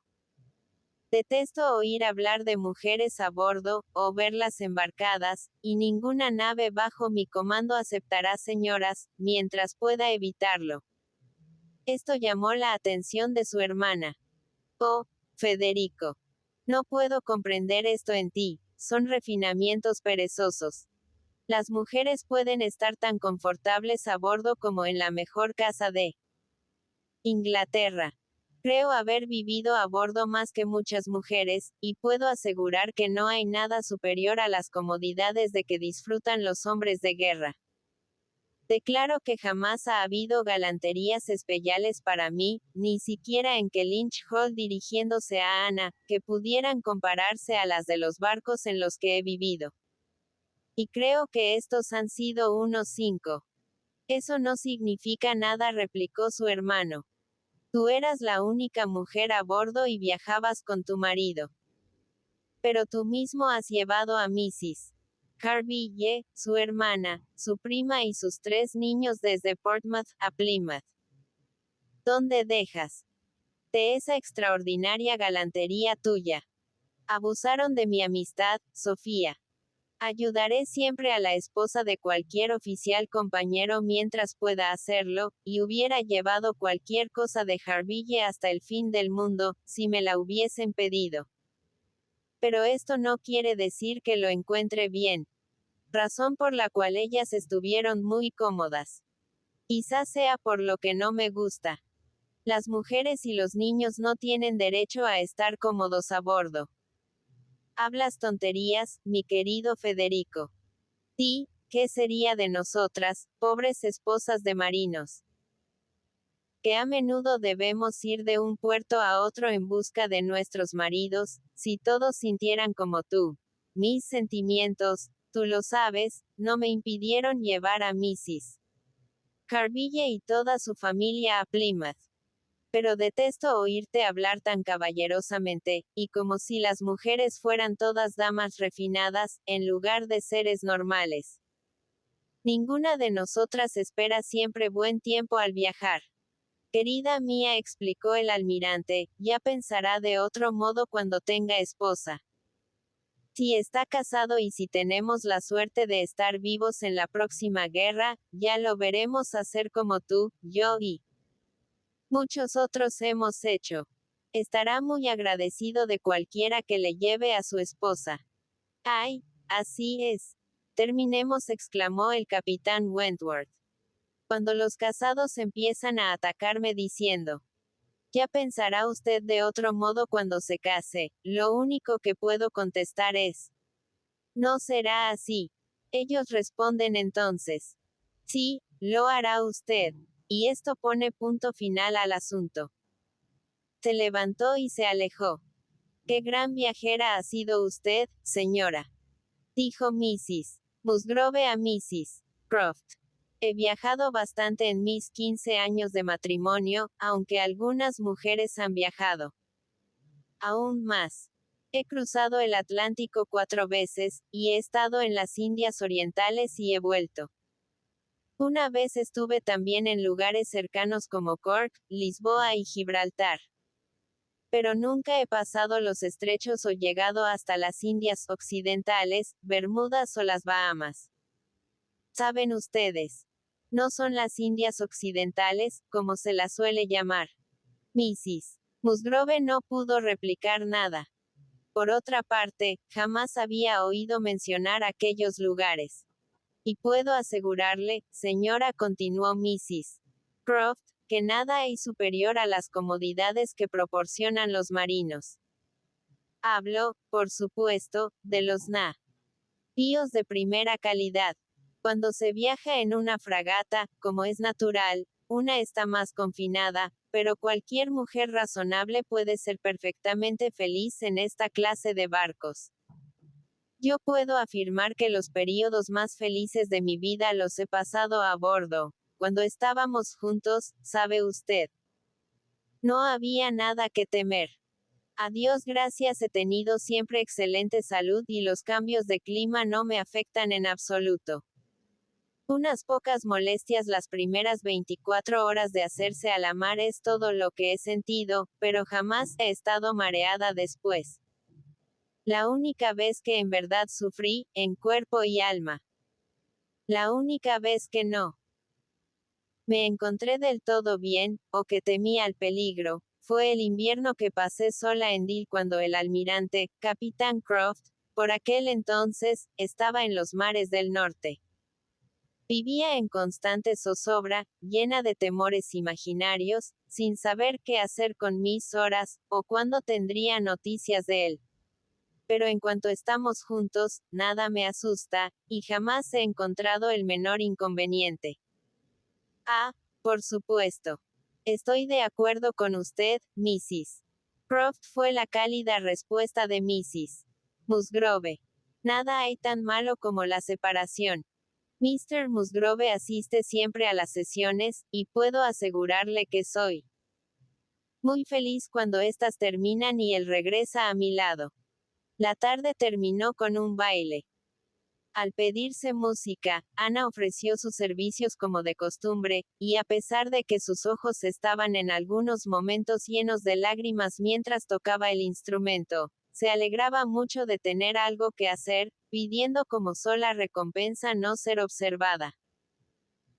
Detesto oír hablar de mujeres a bordo, o verlas embarcadas, y ninguna nave bajo mi comando aceptará señoras, mientras pueda evitarlo. Esto llamó la atención de su hermana. Oh, Federico. No puedo comprender esto en ti, son refinamientos perezosos. Las mujeres pueden estar tan confortables a bordo como en la mejor casa de Inglaterra. Creo haber vivido a bordo más que muchas mujeres, y puedo asegurar que no hay nada superior a las comodidades de que disfrutan los hombres de guerra. Declaro que jamás ha habido galanterías especiales para mí, ni siquiera en Kellynch Hall dirigiéndose a Ana, que pudieran compararse a las de los barcos en los que he vivido. Y creo que estos han sido unos 5. Eso no significa nada, replicó su hermano. Tú eras la única mujer a bordo y viajabas con tu marido. Pero tú mismo has llevado a Mrs. Carville, su hermana, su prima y sus 3 niños desde Portsmouth a Plymouth. ¿Dónde dejas de esa extraordinaria galantería tuya? Abusaron de mi amistad, Sofía. Ayudaré siempre a la esposa de cualquier oficial compañero mientras pueda hacerlo, y hubiera llevado cualquier cosa de Harville hasta el fin del mundo, si me la hubiesen pedido. Pero esto no quiere decir que lo encuentre bien. Razón por la cual ellas estuvieron muy cómodas. Quizás sea por lo que no me gusta. Las mujeres y los niños no tienen derecho a estar cómodos a bordo. Hablas tonterías, mi querido Federico. Sí, ¿qué sería de nosotras, pobres esposas de marinos? Que a menudo debemos ir de un puerto a otro en busca de nuestros maridos, si todos sintieran como tú. Mis sentimientos, tú lo sabes, no me impidieron llevar a Mrs. Carville y toda su familia a Plymouth. Pero detesto oírte hablar tan caballerosamente, y como si las mujeres fueran todas damas refinadas, en lugar de seres normales. Ninguna de nosotras espera siempre buen tiempo al viajar. Querida mía, explicó el almirante, ya pensará de otro modo cuando tenga esposa. Si está casado y si tenemos la suerte de estar vivos en la próxima guerra, ya lo veremos hacer como tú, yo y muchos otros hemos hecho. Estará muy agradecido de cualquiera que le lleve a su esposa. ¡Ay! Así es. Terminemos, exclamó el capitán Wentworth. Cuando los casados empiezan a atacarme diciendo, ya pensará usted de otro modo cuando se case, lo único que puedo contestar es, no será así. Ellos responden entonces, sí, lo hará usted. Y esto pone punto final al asunto. Se levantó y se alejó. Qué gran viajera ha sido usted, señora, dijo Mrs. Musgrove a Mrs. Croft. He viajado bastante en mis 15 años de matrimonio, aunque algunas mujeres han viajado aún más. He cruzado el Atlántico 4 veces, y he estado en las Indias Orientales y he vuelto. Una vez estuve también en lugares cercanos como Cork, Lisboa y Gibraltar. Pero nunca he pasado los estrechos o llegado hasta las Indias Occidentales, Bermudas o las Bahamas. Saben ustedes. No son las Indias Occidentales, como se las suele llamar. Mrs. Musgrove no pudo replicar nada. Por otra parte, jamás había oído mencionar aquellos lugares. Y puedo asegurarle, señora, continuó Mrs. Croft, que nada hay superior a las comodidades que proporcionan los marinos. Hablo, por supuesto, de los navíos de primera calidad. Cuando se viaja en una fragata, como es natural, una está más confinada, pero cualquier mujer razonable puede ser perfectamente feliz en esta clase de barcos. Yo puedo afirmar que los períodos más felices de mi vida los he pasado a bordo. Cuando estábamos juntos, sabe usted. No había nada que temer. A Dios gracias he tenido siempre excelente salud y los cambios de clima no me afectan en absoluto. Unas pocas molestias las primeras 24 horas de hacerse a la mar es todo lo que he sentido, pero jamás he estado mareada después. La única vez que en verdad sufrí, en cuerpo y alma. La única vez que no me encontré del todo bien, o que temía el peligro, fue el invierno que pasé sola en Deal cuando el almirante, Capitán Croft, por aquel entonces, estaba en los mares del norte. Vivía en constante zozobra, llena de temores imaginarios, sin saber qué hacer con mis horas, o cuándo tendría noticias de él. Pero en cuanto estamos juntos, nada me asusta, y jamás he encontrado el menor inconveniente. Ah, por supuesto. Estoy de acuerdo con usted, Mrs. Croft, fue la cálida respuesta de Mrs. Musgrove. Nada hay tan malo como la separación. Mr. Musgrove asiste siempre a las sesiones, y puedo asegurarle que soy muy feliz cuando éstas terminan y él regresa a mi lado. La tarde terminó con un baile. Al pedirse música, Ana ofreció sus servicios como de costumbre, y a pesar de que sus ojos estaban en algunos momentos llenos de lágrimas mientras tocaba el instrumento, se alegraba mucho de tener algo que hacer, pidiendo como sola recompensa no ser observada.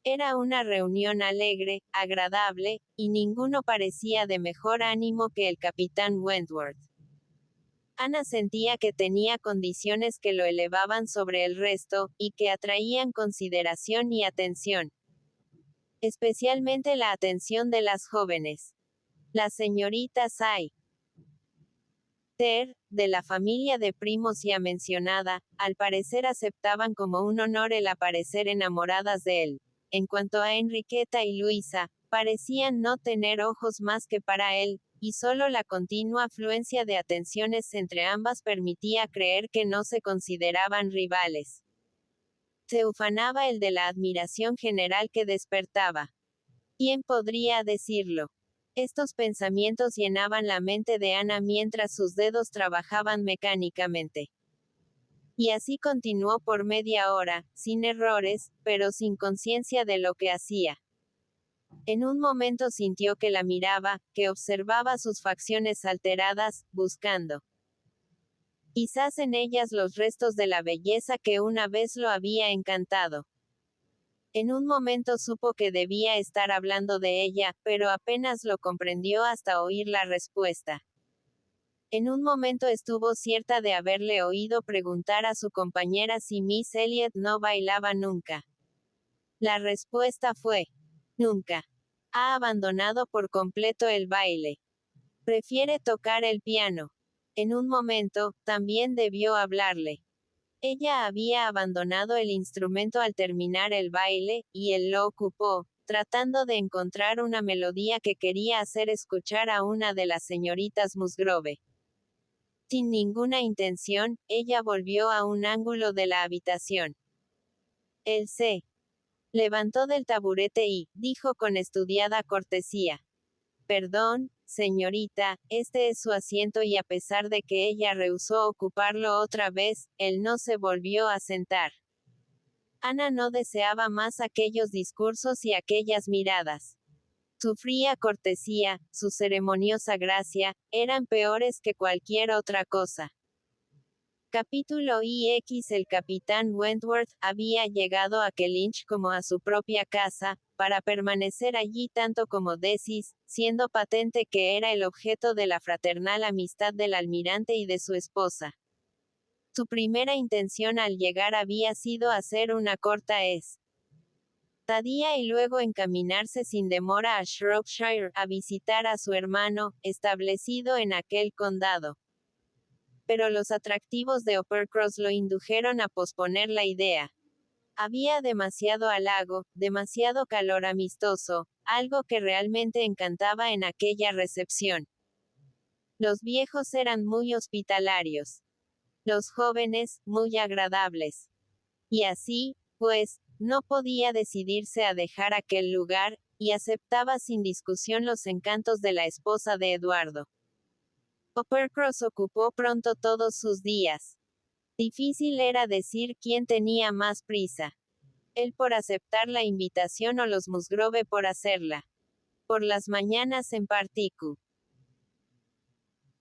Era una reunión alegre, agradable, y ninguno parecía de mejor ánimo que el capitán Wentworth. Ana sentía que tenía condiciones que lo elevaban sobre el resto, y que atraían consideración y atención. Especialmente la atención de las jóvenes. Las señoritas Ter, de la familia de primos ya mencionada, al parecer aceptaban como un honor el aparecer enamoradas de él. En cuanto a Enriqueta y Luisa, parecían no tener ojos más que para él, y solo la continua afluencia de atenciones entre ambas permitía creer que no se consideraban rivales. Se ufanaba el de la admiración general que despertaba. ¿Quién podría decirlo? Estos pensamientos llenaban la mente de Ana mientras sus dedos trabajaban mecánicamente. Y así continuó por media hora, sin errores, pero sin conciencia de lo que hacía. En un momento sintió que la miraba, que observaba sus facciones alteradas, buscando quizás en ellas los restos de la belleza que una vez lo había encantado. En un momento supo que debía estar hablando de ella, pero apenas lo comprendió hasta oír la respuesta. En un momento estuvo cierta de haberle oído preguntar a su compañera si Miss Elliot no bailaba nunca. La respuesta fue: nunca. Ha abandonado por completo el baile. Prefiere tocar el piano. En un momento, también debió hablarle. Ella había abandonado el instrumento al terminar el baile, y él lo ocupó, tratando de encontrar una melodía que quería hacer escuchar a una de las señoritas Musgrove. Sin ninguna intención, ella volvió a un ángulo de la habitación. Él se levantó del taburete y, dijo con estudiada cortesía: Perdón, señorita, este es su asiento, y a pesar de que ella rehusó ocuparlo otra vez, él no se volvió a sentar. Ana no deseaba más aquellos discursos y aquellas miradas. Su fría cortesía, su ceremoniosa gracia, eran peores que cualquier otra cosa. Capítulo IX. El capitán Wentworth había llegado a Kellynch como a su propia casa, para permanecer allí tanto como Decis, siendo patente que era el objeto de la fraternal amistad del almirante y de su esposa. Su primera intención al llegar había sido hacer una corta estadía y luego encaminarse sin demora a Shropshire, a visitar a su hermano, establecido en aquel condado. pero los atractivos de Uppercross lo indujeron a posponer la idea. Había demasiado halago, demasiado calor amistoso, algo que realmente encantaba en aquella recepción. Los viejos eran muy hospitalarios. Los jóvenes, muy agradables. Y así, pues, no podía decidirse a dejar aquel lugar, y aceptaba sin discusión los encantos de la esposa de Eduardo. Uppercross ocupó pronto todos sus días. Difícil era decir quién tenía más prisa. Él por aceptar la invitación o los Musgrove por hacerla. Por las mañanas en particular.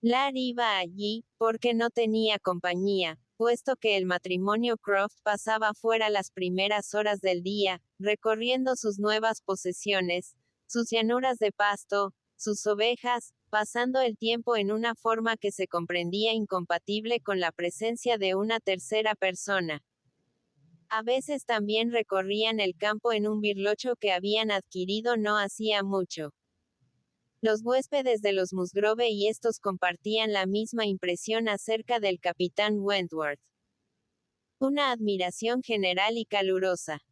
Larry iba allí, porque no tenía compañía, puesto que el matrimonio Croft pasaba fuera las primeras horas del día, recorriendo sus nuevas posesiones, sus llanuras de pasto, sus ovejas, pasando el tiempo en una forma que se comprendía incompatible con la presencia de una tercera persona. A veces también recorrían el campo en un birlocho que habían adquirido no hacía mucho. Los huéspedes de los Musgrove y estos compartían la misma impresión acerca del capitán Wentworth. Una admiración general y calurosa.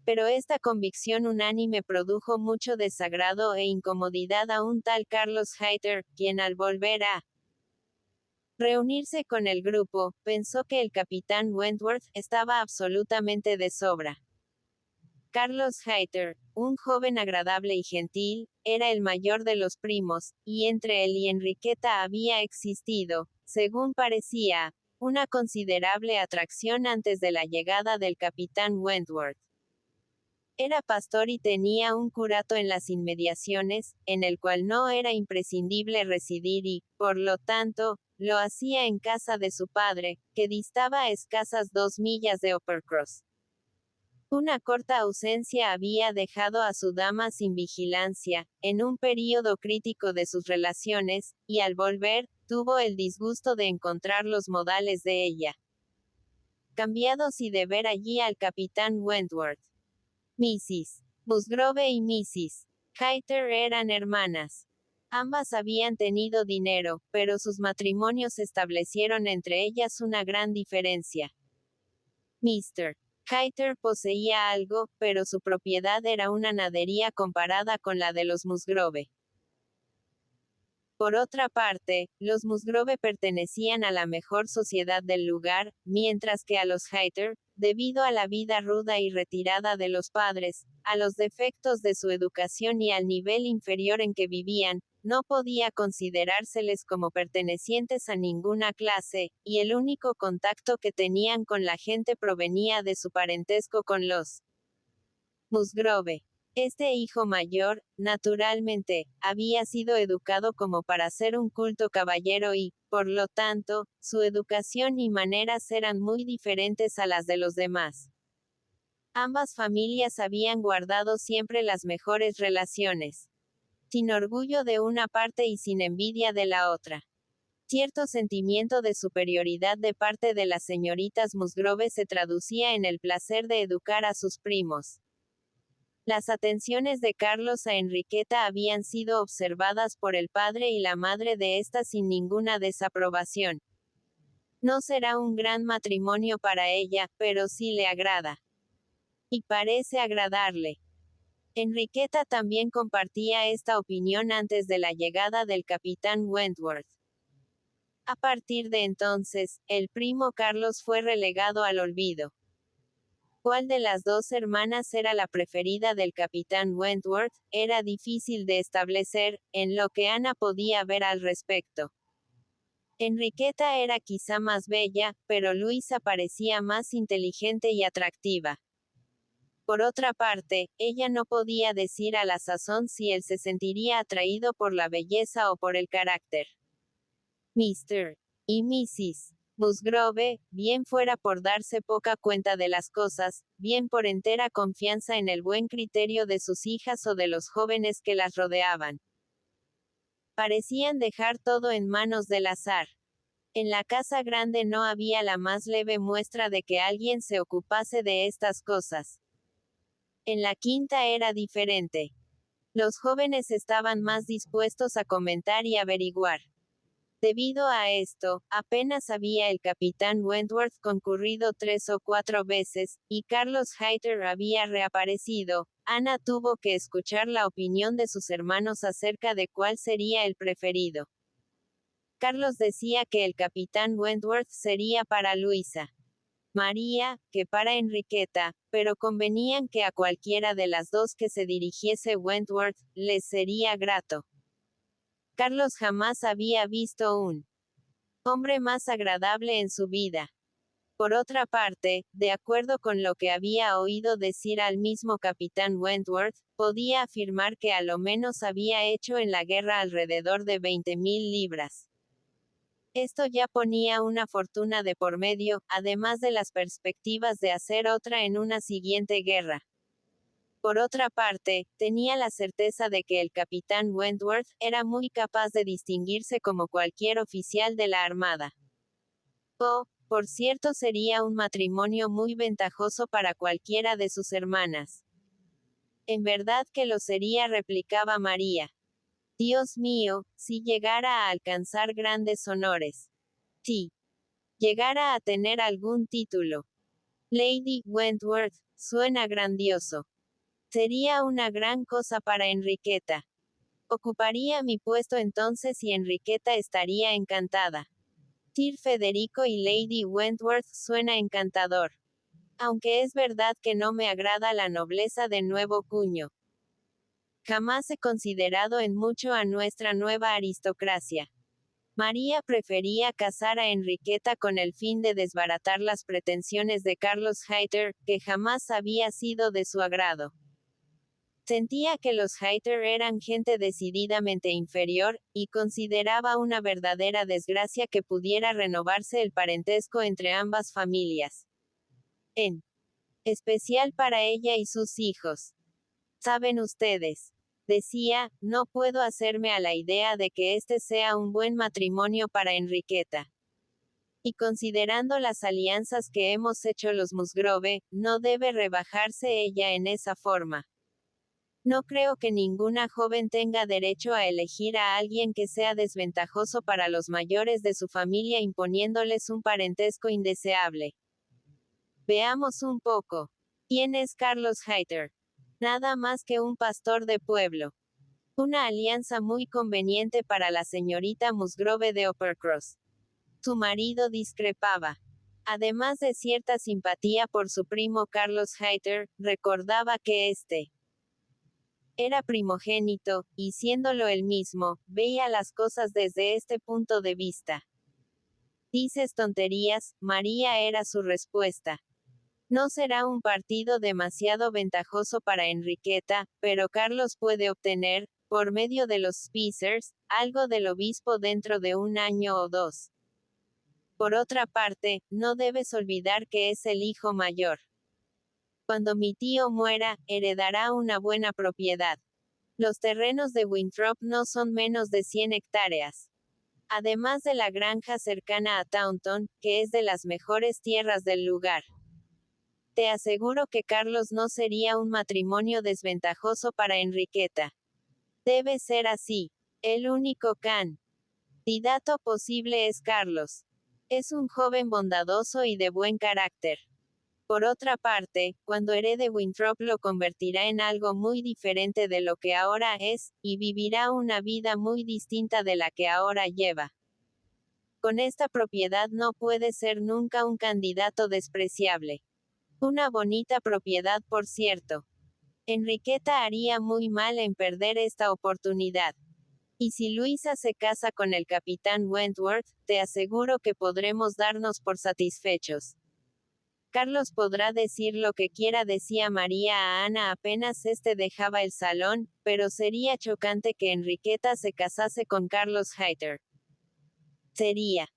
Pero esta convicción unánime produjo mucho desagrado e incomodidad a un tal Carlos Hayter, quien al volver a reunirse con el grupo, pensó que el capitán Wentworth estaba absolutamente de sobra. Carlos Hayter, un joven agradable y gentil, era el mayor de los primos, y entre él y Enriqueta había existido, según parecía, una considerable atracción antes de la llegada del capitán Wentworth. Era pastor y tenía un curato en las inmediaciones, en el cual no era imprescindible residir y, por lo tanto, lo hacía en casa de su padre, que distaba a escasas 2 millas de Uppercross. Una corta ausencia había dejado a su dama sin vigilancia, en un período crítico de sus relaciones, y al volver, tuvo el disgusto de encontrar los modales de ella cambiados y de ver allí al capitán Wentworth. Mrs. Musgrove y Mrs. Hayter eran hermanas. Ambas habían tenido dinero, pero sus matrimonios establecieron entre ellas una gran diferencia. Mr. Hayter poseía algo, pero su propiedad era una nadería comparada con la de los Musgrove. Por otra parte, los Musgrove pertenecían a la mejor sociedad del lugar, mientras que a los Hayter, debido a la vida ruda y retirada de los padres, a los defectos de su educación y al nivel inferior en que vivían, no podía considerárseles como pertenecientes a ninguna clase, y el único contacto que tenían con la gente provenía de su parentesco con los Musgrove. Este hijo mayor, naturalmente, había sido educado como para ser un culto caballero y, por lo tanto, su educación y maneras eran muy diferentes a las de los demás. Ambas familias habían guardado siempre las mejores relaciones. Sin orgullo de una parte y sin envidia de la otra. Cierto sentimiento de superioridad de parte de las señoritas Musgrove se traducía en el placer de educar a sus primos. Las atenciones de Carlos a Enriqueta habían sido observadas por el padre y la madre de ésta sin ninguna desaprobación. No será un gran matrimonio para ella, pero sí le agrada. Y parece agradarle. Enriqueta también compartía esta opinión antes de la llegada del capitán Wentworth. A partir de entonces, el primo Carlos fue relegado al olvido. ¿Cuál de las dos hermanas era la preferida del capitán Wentworth? Era difícil de establecer, en lo que Ana podía ver al respecto. Enriqueta era quizá más bella, pero Luisa parecía más inteligente y atractiva. Por otra parte, ella no podía decir a la sazón si él se sentiría atraído por la belleza o por el carácter. Mr. y Mrs. Musgrove, bien fuera por darse poca cuenta de las cosas, bien por entera confianza en el buen criterio de sus hijas o de los jóvenes que las rodeaban. Parecían dejar todo en manos del azar. En la casa grande no había la más leve muestra de que alguien se ocupase de estas cosas. En la quinta era diferente. Los jóvenes estaban más dispuestos a comentar y averiguar. Debido a esto, apenas había el capitán Wentworth concurrido 3 o 4 veces, y Carlos Hayter había reaparecido, Ana tuvo que escuchar la opinión de sus hermanos acerca de cuál sería el preferido. Carlos decía que el capitán Wentworth sería para Luisa. María, que para Enriqueta, pero convenían que a cualquiera de las dos que se dirigiese Wentworth, les sería grato. Carlos jamás había visto un hombre más agradable en su vida. Por otra parte, de acuerdo con lo que había oído decir al mismo capitán Wentworth, podía afirmar que a lo menos había hecho en la guerra alrededor de 20.000 libras. Esto ya ponía una fortuna de por medio, además de las perspectivas de hacer otra en una siguiente guerra. Por otra parte, tenía la certeza de que el capitán Wentworth era muy capaz de distinguirse como cualquier oficial de la Armada. Por cierto, sería un matrimonio muy ventajoso para cualquiera de sus hermanas. En verdad que lo sería, replicaba María. Dios mío, si llegara a alcanzar grandes honores. Si llegara a tener algún título. Lady Wentworth, suena grandioso. Sería una gran cosa para Enriqueta. Ocuparía mi puesto entonces y Enriqueta estaría encantada. Sir Federico y Lady Wentworth suena encantador. Aunque es verdad que no me agrada la nobleza de nuevo cuño. Jamás he considerado en mucho a nuestra nueva aristocracia. María prefería casar a Enriqueta con el fin de desbaratar las pretensiones de Carlos Hayter, que jamás había sido de su agrado. Sentía que los Hayter eran gente decididamente inferior, y consideraba una verdadera desgracia que pudiera renovarse el parentesco entre ambas familias. En especial para ella y sus hijos. Saben ustedes, decía, no puedo hacerme a la idea de que este sea un buen matrimonio para Enriqueta. Y considerando las alianzas que hemos hecho los Musgrove, no debe rebajarse ella en esa forma. No creo que ninguna joven tenga derecho a elegir a alguien que sea desventajoso para los mayores de su familia imponiéndoles un parentesco indeseable. Veamos un poco. ¿Quién es Carlos Hayter? Nada más que un pastor de pueblo. Una alianza muy conveniente para la señorita Musgrove de Uppercross. Su marido discrepaba. Además de cierta simpatía por su primo Carlos Hayter, recordaba que este era primogénito, y siéndolo él mismo, veía las cosas desde este punto de vista. Dices tonterías, María, era su respuesta. No será un partido demasiado ventajoso para Enriqueta, pero Carlos puede obtener, por medio de los Spacers, algo del obispo dentro de un año o dos. Por otra parte, no debes olvidar que es el hijo mayor. Cuando mi tío muera, heredará una buena propiedad. Los terrenos de Winthrop no son menos de 100 hectáreas. Además de la granja cercana a Taunton, que es de las mejores tierras del lugar. Te aseguro que Carlos no sería un matrimonio desventajoso para Enriqueta. Debe ser así. El único candidato posible es Carlos. Es un joven bondadoso y de buen carácter. Por otra parte, cuando herede Winthrop lo convertirá en algo muy diferente de lo que ahora es, y vivirá una vida muy distinta de la que ahora lleva. Con esta propiedad no puede ser nunca un candidato despreciable. Una bonita propiedad, por cierto. Enriqueta haría muy mal en perder esta oportunidad. Y si Luisa se casa con el capitán Wentworth, te aseguro que podremos darnos por satisfechos. Carlos podrá decir lo que quiera, decía María a Ana apenas éste dejaba el salón, pero sería chocante que Enriqueta se casase con Carlos Hayter. Sería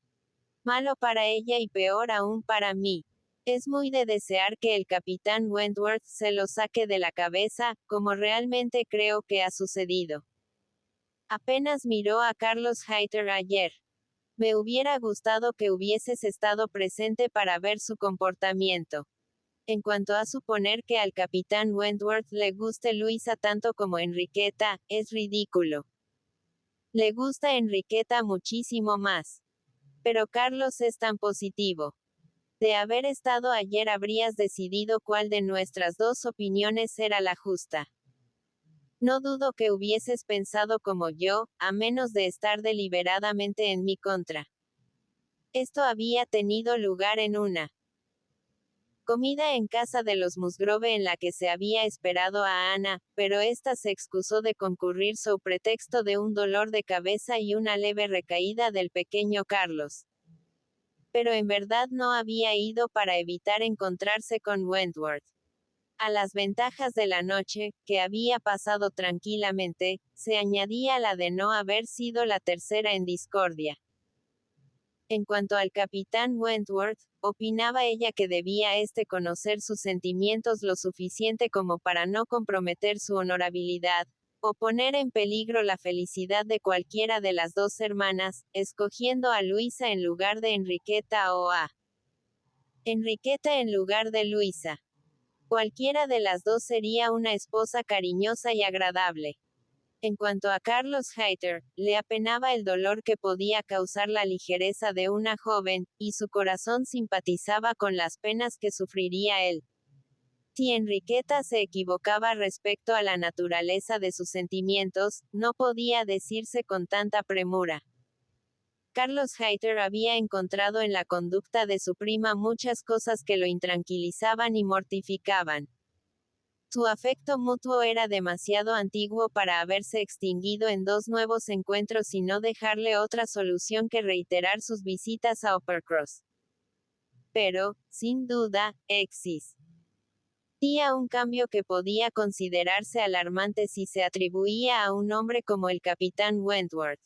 malo para ella y peor aún para mí. Es muy de desear que el capitán Wentworth se lo saque de la cabeza, como realmente creo que ha sucedido. Apenas miró a Carlos Hayter ayer. Me hubiera gustado que hubieses estado presente para ver su comportamiento. En cuanto a suponer que al capitán Wentworth le guste Luisa tanto como Enriqueta, es ridículo. Le gusta Enriqueta muchísimo más. Pero Carlos es tan positivo. De haber estado ayer habrías decidido cuál de nuestras dos opiniones era la justa. No dudo que hubieses pensado como yo, a menos de estar deliberadamente en mi contra. Esto había tenido lugar en una comida en casa de los Musgrove en la que se había esperado a Ana, pero ésta se excusó de concurrir so pretexto de un dolor de cabeza y una leve recaída del pequeño Carlos. Pero en verdad no había ido para evitar encontrarse con Wentworth. A las ventajas de la noche, que había pasado tranquilamente, se añadía la de no haber sido la tercera en discordia. En cuanto al capitán Wentworth, opinaba ella que debía conocer sus sentimientos lo suficiente como para no comprometer su honorabilidad, o poner en peligro la felicidad de cualquiera de las dos hermanas, escogiendo a Luisa en lugar de Enriqueta o a Enriqueta en lugar de Luisa. Cualquiera de las dos sería una esposa cariñosa y agradable. En cuanto a Carlos Hayter, le apenaba el dolor que podía causar la ligereza de una joven, y su corazón simpatizaba con las penas que sufriría él. Si Enriqueta se equivocaba respecto a la naturaleza de sus sentimientos, no podía decirse con tanta premura. Carlos Hayter había encontrado en la conducta de su prima muchas cosas que lo intranquilizaban y mortificaban. Su afecto mutuo era demasiado antiguo para haberse extinguido en dos nuevos encuentros y no dejarle otra solución que reiterar sus visitas a Uppercross. Pero, sin duda, existía un cambio que podía considerarse alarmante si se atribuía a un hombre como el capitán Wentworth.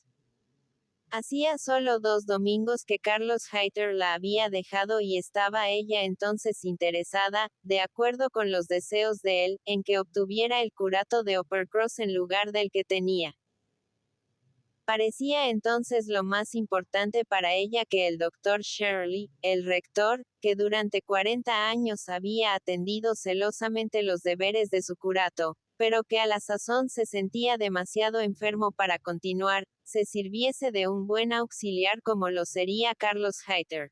Hacía solo 2 domingos que Carlos Hayter la había dejado y estaba ella entonces interesada, de acuerdo con los deseos de él, en que obtuviera el curato de Uppercross en lugar del que tenía. Parecía entonces lo más importante para ella que el doctor Shirley, el rector, que durante 40 años había atendido celosamente los deberes de su curato, pero que a la sazón se sentía demasiado enfermo para continuar, se sirviese de un buen auxiliar como lo sería Carlos Hayter.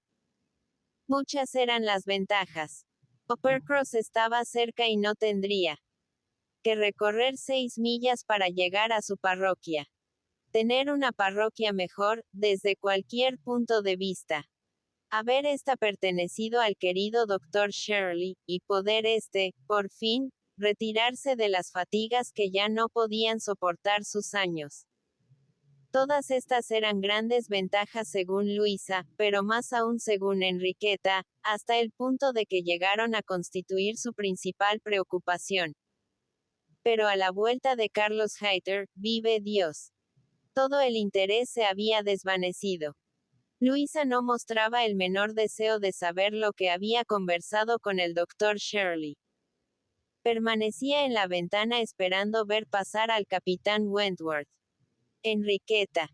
Muchas eran las ventajas. Uppercross estaba cerca y no tendría que recorrer 6 millas para llegar a su parroquia. Tener una parroquia mejor, desde cualquier punto de vista. Haber pertenecido al querido Dr. Shirley, y poder por fin, retirarse de las fatigas que ya no podían soportar sus años. Todas estas eran grandes ventajas según Luisa, pero más aún según Enriqueta, hasta el punto de que llegaron a constituir su principal preocupación. Pero a la vuelta de Carlos Hayter, vive Dios. Todo el interés se había desvanecido. Luisa no mostraba el menor deseo de saber lo que había conversado con el doctor Shirley. Permanecía en la ventana esperando ver pasar al capitán Wentworth. Enriqueta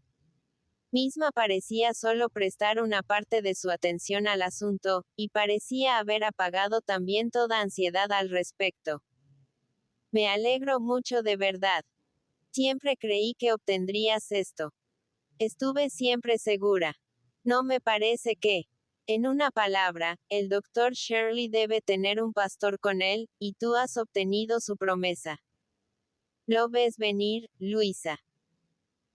misma parecía solo prestar una parte de su atención al asunto, y parecía haber apagado también toda ansiedad al respecto. Me alegro mucho de verdad. Siempre creí que obtendrías esto. Estuve siempre segura. No me parece que, en una palabra, el doctor Shirley debe tener un pastor con él, y tú has obtenido su promesa. ¿Lo ves venir, Luisa?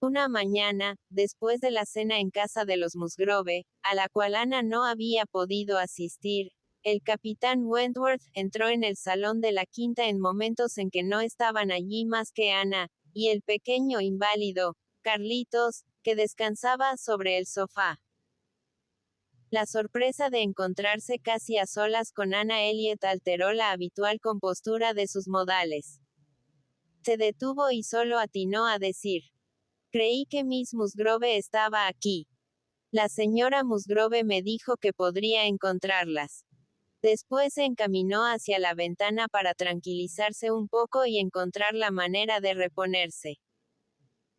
Una mañana, después de la cena en casa de los Musgrove, a la cual Ana no había podido asistir, el capitán Wentworth entró en el salón de la quinta en momentos en que no estaban allí más que Ana, y el pequeño inválido, Carlitos, que descansaba sobre el sofá. La sorpresa de encontrarse casi a solas con Ana Elliot alteró la habitual compostura de sus modales. Se detuvo y solo atinó a decir: creí que Miss Musgrove estaba aquí. La señora Musgrove me dijo que podría encontrarlas. Después se encaminó hacia la ventana para tranquilizarse un poco y encontrar la manera de reponerse.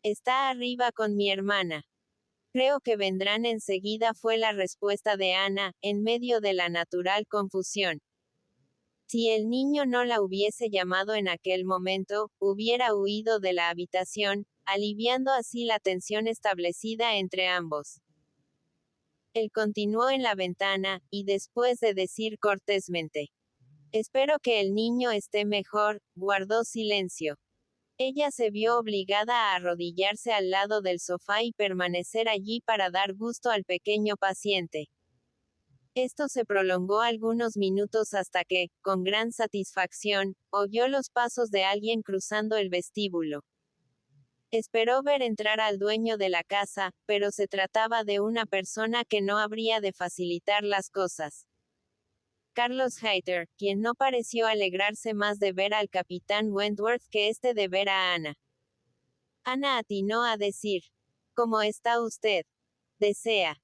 Está arriba con mi hermana. Creo que vendrán enseguida, fue la respuesta de Ana, en medio de la natural confusión. Si el niño no la hubiese llamado en aquel momento, hubiera huido de la habitación, aliviando así la tensión establecida entre ambos. Él continuó en la ventana, y después de decir cortésmente, «Espero que el niño esté mejor», guardó silencio. Ella se vio obligada a arrodillarse al lado del sofá y permanecer allí para dar gusto al pequeño paciente. Esto se prolongó algunos minutos hasta que, con gran satisfacción, oyó los pasos de alguien cruzando el vestíbulo. Esperó ver entrar al dueño de la casa, pero se trataba de una persona que no habría de facilitar las cosas. Carlos Hayter, quien no pareció alegrarse más de ver al capitán Wentworth que este de ver a Ana. Ana atinó a decir, «¿Cómo está usted? ¿Desea